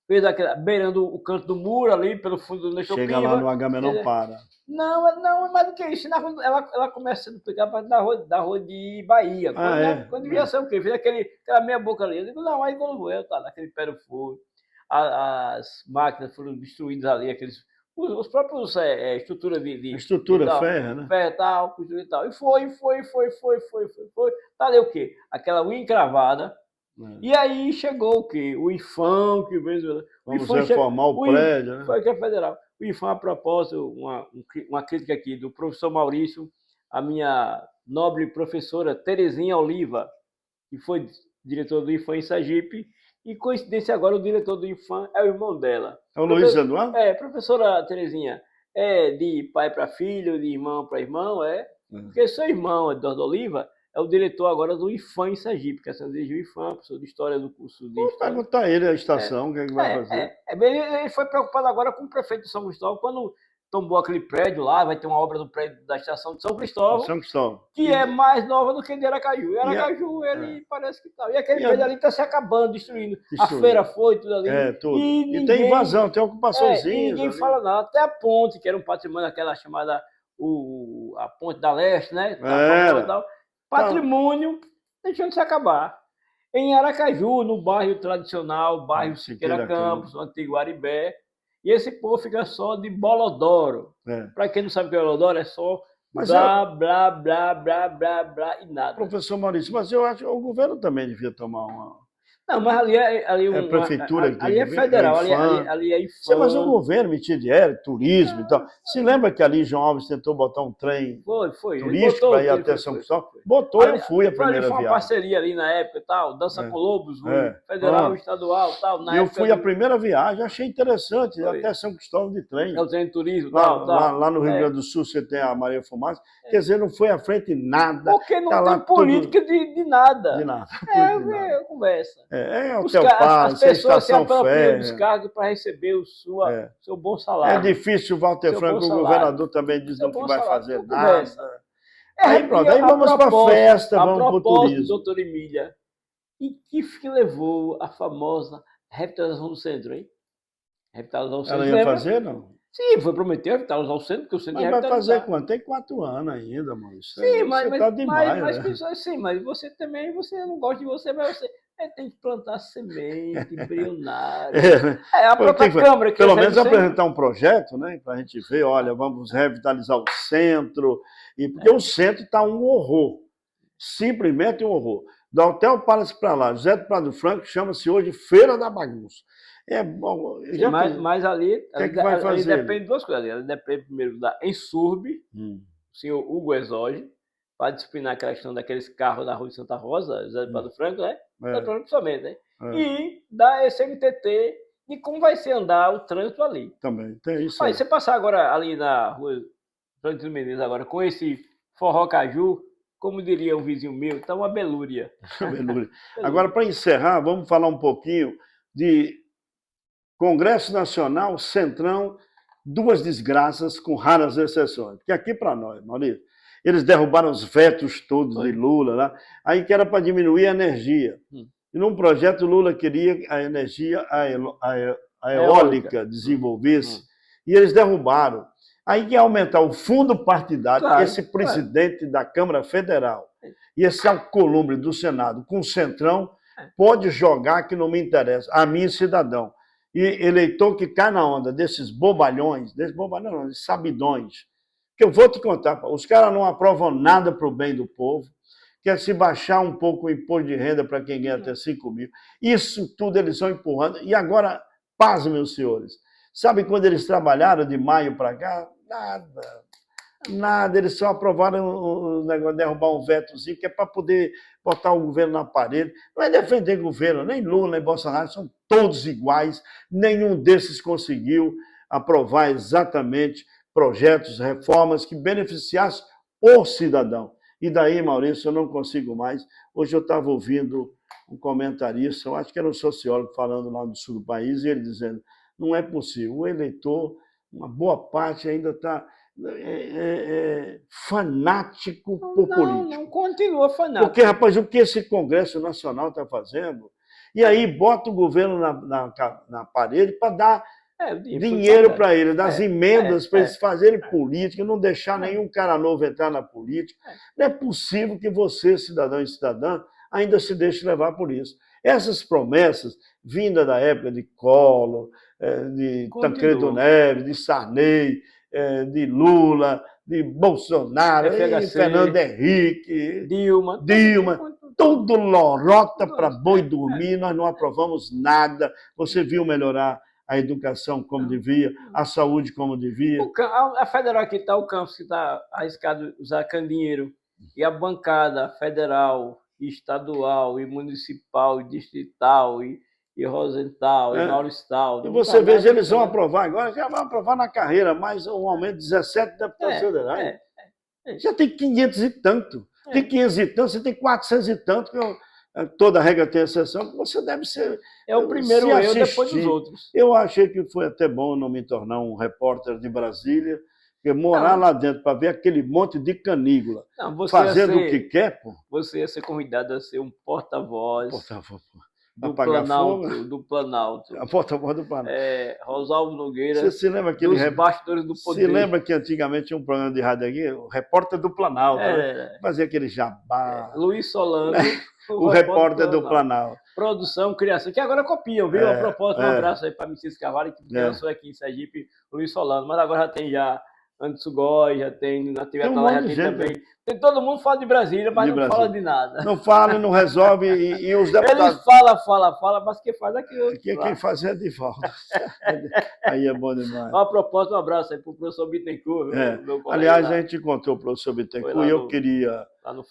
Fez aquela, beirando o canto do muro ali, pelo fundo do Neixo Chega lá no HM, não para. Não, mais do que isso. Ela começa a explicar para da rua de Bahia. Quando devia ser o quê? Fez aquela meia boca ali. Eu digo, não, aí quando vou, tá naquele pé do fogo. As máquinas foram destruídas ali, os próprios estruturas de estrutura ferro, né? Ferro e tal, costura e tal. E foi. Tá ali o quê? Aquela unha encravada. E aí chegou o quê? O IFAM, que veio... Vamos reformar o prédio, né? Foi que é federal. O IFAM, a propósito, uma crítica aqui do professor Maurício, a minha nobre professora Terezinha Oliva, que foi diretor do IFAM em Sergipe, e coincidência agora o diretor do IFAM é o irmão dela. É o Luiz Eduardo? Professora Terezinha, de pai para filho, de irmão para irmão, porque seu irmão, Eduardo Oliva, é o diretor agora do IFAM em Sergipe, que é o IFAM, professor de História do curso de Vou perguntar a ele a estação, o que é que vai fazer. Ele foi preocupado agora com o prefeito de São Cristóvão, quando tombou aquele prédio lá, vai ter uma obra do prédio da estação de São Cristóvão, que é mais nova do que de Aracaju. E Aracaju, parece que tá. E aquele prédio ali está se acabando, destruindo. A feira foi, tudo ali. Tudo. E tem invasão, tem ocupaçõezinha. E ninguém fala nada. Até a ponte, que era um patrimônio, aquela chamada a Ponte da Leste, né? Patrimônio deixando se acabar. Em Aracaju, no bairro tradicional, bairro Siqueira Campos, o antigo Aribé, e esse povo fica só de bolodoro. Para quem não sabe o que é bolodoro, é só blá e nada. Professor Maurício, mas eu acho que o governo também devia tomar uma... Não, mas ali é a prefeitura que tem ali é federal, ali é IFAM. Mas o governo, Mitidieri, turismo e tal. Se lembra que ali João Alves tentou botar um trem turístico para ir até São Cristóvão? Botou, eu fui a primeira viagem. Foi uma parceria ali na época e tal, Dança com Lobos, federal, estadual e tal. Eu fui a primeira viagem, achei interessante, até São Cristóvão de trem. É o trem de turismo, lá no Rio Grande do Sul você tem a Maria Fumaça. Quer dizer, não foi à frente nada. Porque não tem política de nada. De nada. Conversa. As pessoas se apropriam dos cargos para receber o seu bom salário. É difícil o Walter Franco, o governador também diz que vai fazer nada. Aí pronto, aí vamos para a festa, vamos para o turismo. Doutora Emília, e que levou a famosa revitalização do centro, hein? Ela ia fazer, não? Sim, foi prometer evitar usar o centro, porque o centro Mas vai fazer quanto? Tem 4 anos ainda, mano. Sim, mas, Você tá demais, mas né? pessoas, sim, mas você também, você não gosta de você, mas você tem que plantar semente, embrionário. É, A própria Câmara que pelo recebe menos sempre. apresentar um projeto, né? Para a gente ver, olha, vamos revitalizar o centro, porque o centro está um horror, simplesmente um horror. Do Hotel Palace para lá, José do Prado Franco, chama-se hoje Feira da Bagunça. É bom, Sim, mas ali, que é que vai ali fazer? depende de duas coisas. Ali depende primeiro da Ensurb, o senhor Hugo Exoge, para disciplinar aquela questão daqueles carros da Rua de Santa Rosa, José do Prado Franco, né? José do Prado principalmente, né? E da SMTT e como vai ser andar o trânsito ali. Também, tem isso Olha, aí. você passar agora ali na Rua Francisco Menezes agora com esse forró caju, como diria um vizinho meu, tá uma belúria. Agora, para encerrar, vamos falar um pouquinho de Congresso Nacional, Centrão, duas desgraças com raras exceções. Porque aqui para nós, Maurício, eles derrubaram os vetos todos de Lula lá, aí que era para diminuir a energia. E num projeto Lula queria a energia a eólica desenvolvesse, e eles derrubaram. Aí que ia aumentar o fundo partidário, esse presidente da Câmara Federal e esse alcolumbre do Senado com o Centrão pode jogar que não me interessa, a mim cidadão. E eleitor que cai na onda desses bobalhões, desses sabidões, que eu vou te contar, os caras não aprovam nada para o bem do povo, quer se baixar um pouco o imposto de renda para quem ganha até 5 mil. Isso tudo eles estão empurrando. E agora, paz, meus senhores, sabe quando eles trabalharam de maio para cá? Nada, eles só aprovaram o negócio de derrubar um vetozinho, que é para poder botar o governo na parede. Não é defender governo, nem Lula, nem Bolsonaro, são todos iguais, nenhum desses conseguiu aprovar exatamente projetos, reformas que beneficiassem o cidadão. E daí, Maurício, eu não consigo mais. Hoje eu estava ouvindo um comentarista, eu acho que era um sociólogo falando lá do sul do país, e ele dizendo, não é possível, o eleitor, uma boa parte ainda está fanático populístico. Não, continua fanático. Porque, rapaz, o que esse Congresso Nacional está fazendo? E aí bota o governo na parede para dar dinheiro para ele, das emendas para eles fazerem política, não deixar nenhum cara novo entrar na política. Não é possível que você, cidadão e cidadã, ainda se deixe levar por isso. Essas promessas, vindas da época de Collor, de Tancredo Neves, de Sarney, de Lula, de Bolsonaro, de Fernando Henrique, Dilma, tudo lorota para boi dormir, nós não aprovamos nada. Você viu melhorar a educação como devia, a saúde como devia. A federal que está, o campus que está arriscado usar dinheiro, e a bancada federal, estadual, e municipal, e distrital, e Rosenthal, e Mauristal. E você vê, eles vão aprovar agora, já vão aprovar na carreira, mais um aumento de 17 deputados federais. Já tem 500 e tanto. Tem 500 e tanto, você tem 400 e tanto, que toda regra tem exceção, que você deve ser. É o primeiro eu, depois dos outros. Eu achei que foi até bom não me tornar um repórter de Brasília, porque morar lá dentro para ver aquele monte de canígula, fazendo o que quer, pô. Você ia ser convidado a ser um porta-voz. Do Planalto. A porta-voz do Planalto. Rosalvo Nogueira. Você se lembra aquele dos bastidores do poder. Você lembra que antigamente tinha um programa de rádio aqui, o repórter do Planalto, né? Fazia aquele jabá. Luiz Solano. O repórter do Planalto. Produção, criação, que agora copiam, viu? A propósito, um abraço aí para Messias Carvalho, que lançou aqui em Sergipe, Luiz Solano, mas agora já tem Anderson Góes, já tem na TV Atalaya, já tem também. Tem todo mundo fala de Brasília, mas não fala de nada. Não fala, não resolve, e os deputados... Eles falam, mas quem faz é aquilo. Quem faz é de volta. Aí é bom demais. A propósito, um abraço aí para o professor Bittencourt. Aliás, a gente encontrou o professor Bittencourt e eu queria, lá no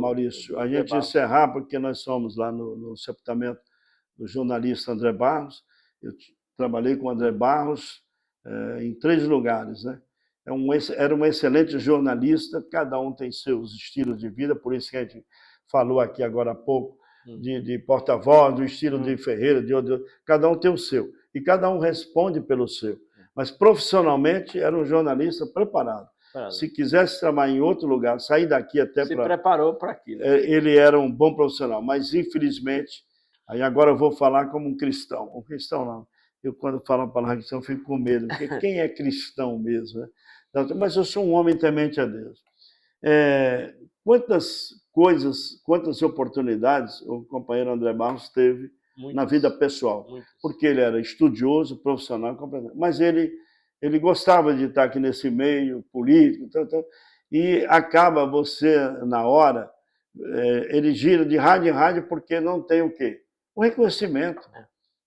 Maurício, a gente encerrar, porque nós somos lá no sepultamento do jornalista André Barros. Eu trabalhei com o André Barros em 3 lugares, né? Era um excelente jornalista, cada um tem seus estilos de vida, por isso que a gente falou aqui agora há pouco de porta-voz, do estilo de Ferreira, cada um tem o seu, e cada um responde pelo seu. Mas profissionalmente era um jornalista preparado. Se quisesse trabalhar em outro lugar, sair daqui até para... Se preparou para aquilo. Ele era um bom profissional, mas infelizmente, aí agora eu vou falar como um cristão não. Eu, quando falo a palavra cristão, fico com medo, porque quem é cristão mesmo? Né? Mas eu sou um homem temente a Deus. Quantas coisas, quantas oportunidades o companheiro André Barros teve na vida pessoal? Porque ele era estudioso, profissional, mas ele gostava de estar aqui nesse meio político, e acaba você, na hora, ele gira de rádio em rádio porque não tem o quê? O reconhecimento.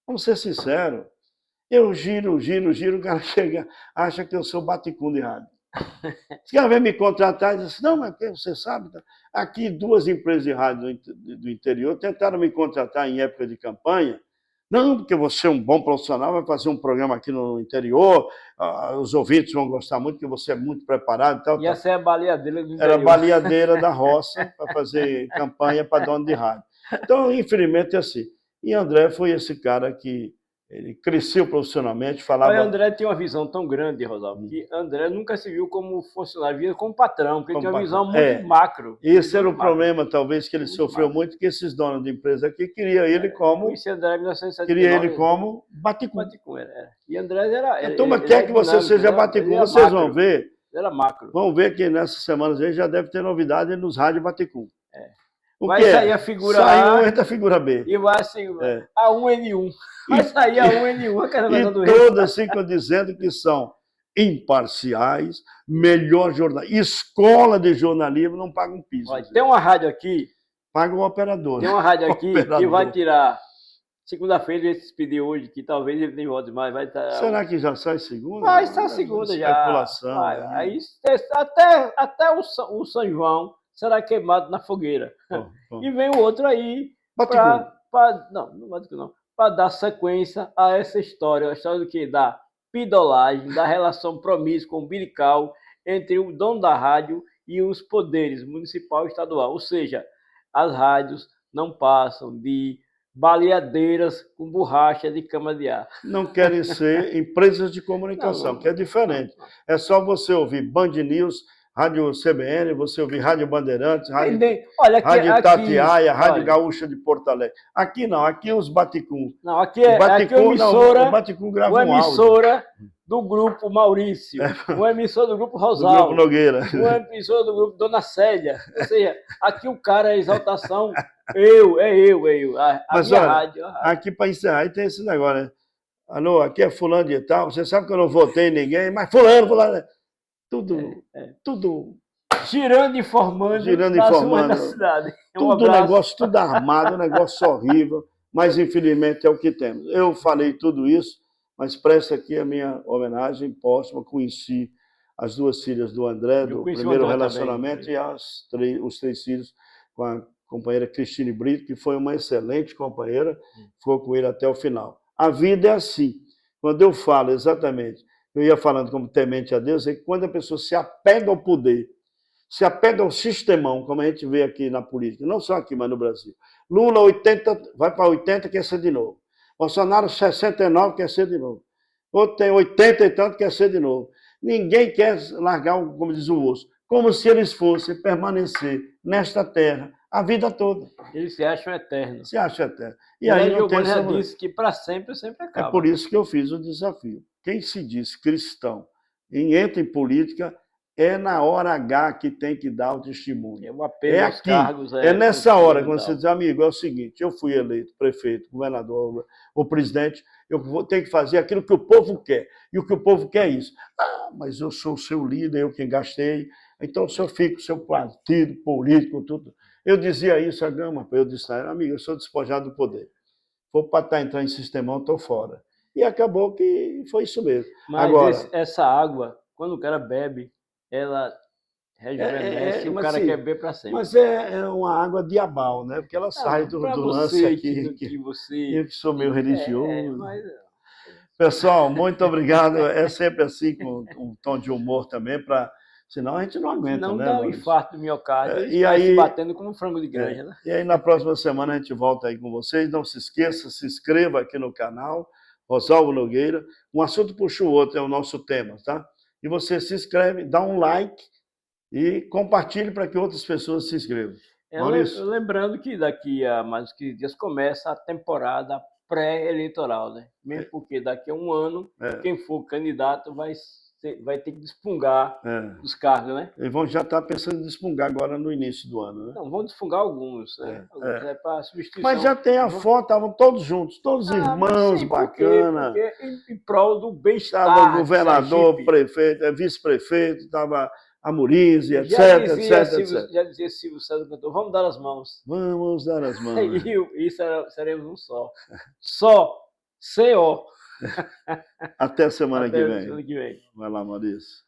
Vamos ser sinceros. Eu giro, o cara chega, acha que eu sou baticum de rádio. Os caras vêm me contratar e dizem assim, não, mas você sabe, aqui 2 empresas de rádio do interior tentaram me contratar em época de campanha. Não, porque você é um bom profissional, vai fazer um programa aqui no interior, os ouvintes vão gostar muito, porque você é muito preparado e tal. E essa é a baleadeira do interior. Era a baleadeira da roça para fazer campanha para dono de rádio. Então, infelizmente, é assim. E André foi esse cara que ele cresceu profissionalmente, falava... Mas André tem uma visão tão grande, Rosalvo, que André nunca se viu como funcionário, via como patrão, porque ele tinha uma visão muito macro. Esse era o problema, talvez, que ele sofreu muito, que esses donos de empresa aqui queriam ele como... André em 1979. Queria ele como baticum. E André era... A turma quer que você seja baticum, vocês vão ver. Era macro. Vão ver que nessas semanas aí já deve ter novidade nos rádios baticum. Vai sair a figura A, entra a figura B. E vai assim, a 1N1. Vai sair a 1N1, aquela coisa do todas ficam dizendo que são imparciais, melhor jornalismo. Escola de jornalismo não paga um piso. Olha, tem uma rádio aqui... Paga o operador. Tem uma rádio aqui que vai tirar... Segunda-feira ele se pediu hoje, que talvez ele nem volte mais. Vai estar... Será que já sai segunda? Vai estar segunda já. Especulação. Aí, até o São João será queimado na fogueira. Bom. E vem o outro aí para dar sequência a essa história. A história do que? Da pidolagem, da relação promíscua, umbilical entre o dono da rádio e os poderes municipal e estadual. Ou seja, as rádios não passam de baleadeiras com borracha de cama de ar. Não querem ser empresas de comunicação, que é diferente. É só você ouvir Band News, Rádio CBN, você ouvir Rádio Bandeirantes, Rádio Itatiaia, Rádio Gaúcha de Porto Alegre. Aqui não, aqui os baticum. Não, aqui é a emissora, o baticum grava um emissora do grupo Maurício, uma emissora do grupo Rosalvo, do grupo Nogueira, uma emissora do grupo Dona Célia. Ou seja, aqui o cara é exaltação, eu. Mas olha, rádio. Aqui para encerrar, aí tem esse negócio, né? Alô, aqui é fulano de tal, você sabe que eu não votei em ninguém, mas fulano. Tudo girando e informando da cidade. Tudo negócio, tudo armado, um negócio horrível, mas infelizmente é o que temos. Eu falei tudo isso, mas presta aqui a minha homenagem póstuma, conheci as 2 filhas do André, do primeiro relacionamento, também. E os 3 filhos com a companheira Cristine Brito, que foi uma excelente companheira, ficou com ele até o final. A vida é assim. Quando eu falo exatamente, eu ia falando como temente a Deus, é que quando a pessoa se apega ao poder, se apega ao sistemão, como a gente vê aqui na política, não só aqui, mas no Brasil. Lula, 80, vai para 80, quer ser de novo. Bolsonaro, 69, quer ser de novo. Outro tem 80 e tanto, quer ser de novo. Ninguém quer largar, como diz o osso, como se eles fossem permanecer nesta terra a vida toda. Eles se acham eternos. Se acham eternos. E aí não tem já disse que para sempre acaba. É por isso que eu fiz o desafio. Quem se diz cristão e entra em política, é na hora H que tem que dar o testemunho. É aqui, cargos, é nessa hora, quando você diz, amigo, é o seguinte, eu fui eleito prefeito, governador, ou presidente, eu vou ter que fazer aquilo que o povo quer. E o que o povo quer é isso. Ah, mas eu sou o seu líder, eu quem gastei, então o senhor fica com o seu partido político, tudo. Eu dizia isso a Gama, eu disse, amigo, eu sou despojado do poder. For para entrar em sistemão, estou fora. E acabou que foi isso mesmo. Mas agora, essa água, quando o cara bebe, ela rejuvenesce, o cara quer beber para sempre. Mas é uma água diabal, né? Porque ela sai do lance aqui. Eu que sou meio religioso. Pessoal, muito obrigado. É sempre assim, com um tom de humor também, senão a gente não aguenta, não né? Não dá um infarto do miocárdio, e aí, se batendo como um frango de granja, né? E aí, na próxima semana, a gente volta aí com vocês. Não se esqueça, se inscreva aqui no canal, Rosalvo Nogueira. Um assunto puxa o outro, é o nosso tema, tá? E você se inscreve, dá um like e compartilhe para que outras pessoas se inscrevam. Lembrando que daqui a mais 15 dias começa a temporada pré-eleitoral, né? Mesmo porque daqui a um ano, quem for candidato vai ter que desfungar dos cargos, né? Eles vão já estar pensando em desfungar agora no início do ano, né? Não, vão desfungar alguns, né? Alguns para substituição. Mas já tem a foto, estavam todos juntos, todos irmãos, bacana. Porque em prol do bem-estar. Estava o governador, prefeito, vice-prefeito, estava a Murize, etc. Já dizia Silvio César Cantor, vamos dar as mãos. Vamos dar as mãos. E seremos um só. Só. C-O. Até semana que vem. Semana que vem. Vai lá, Maurício.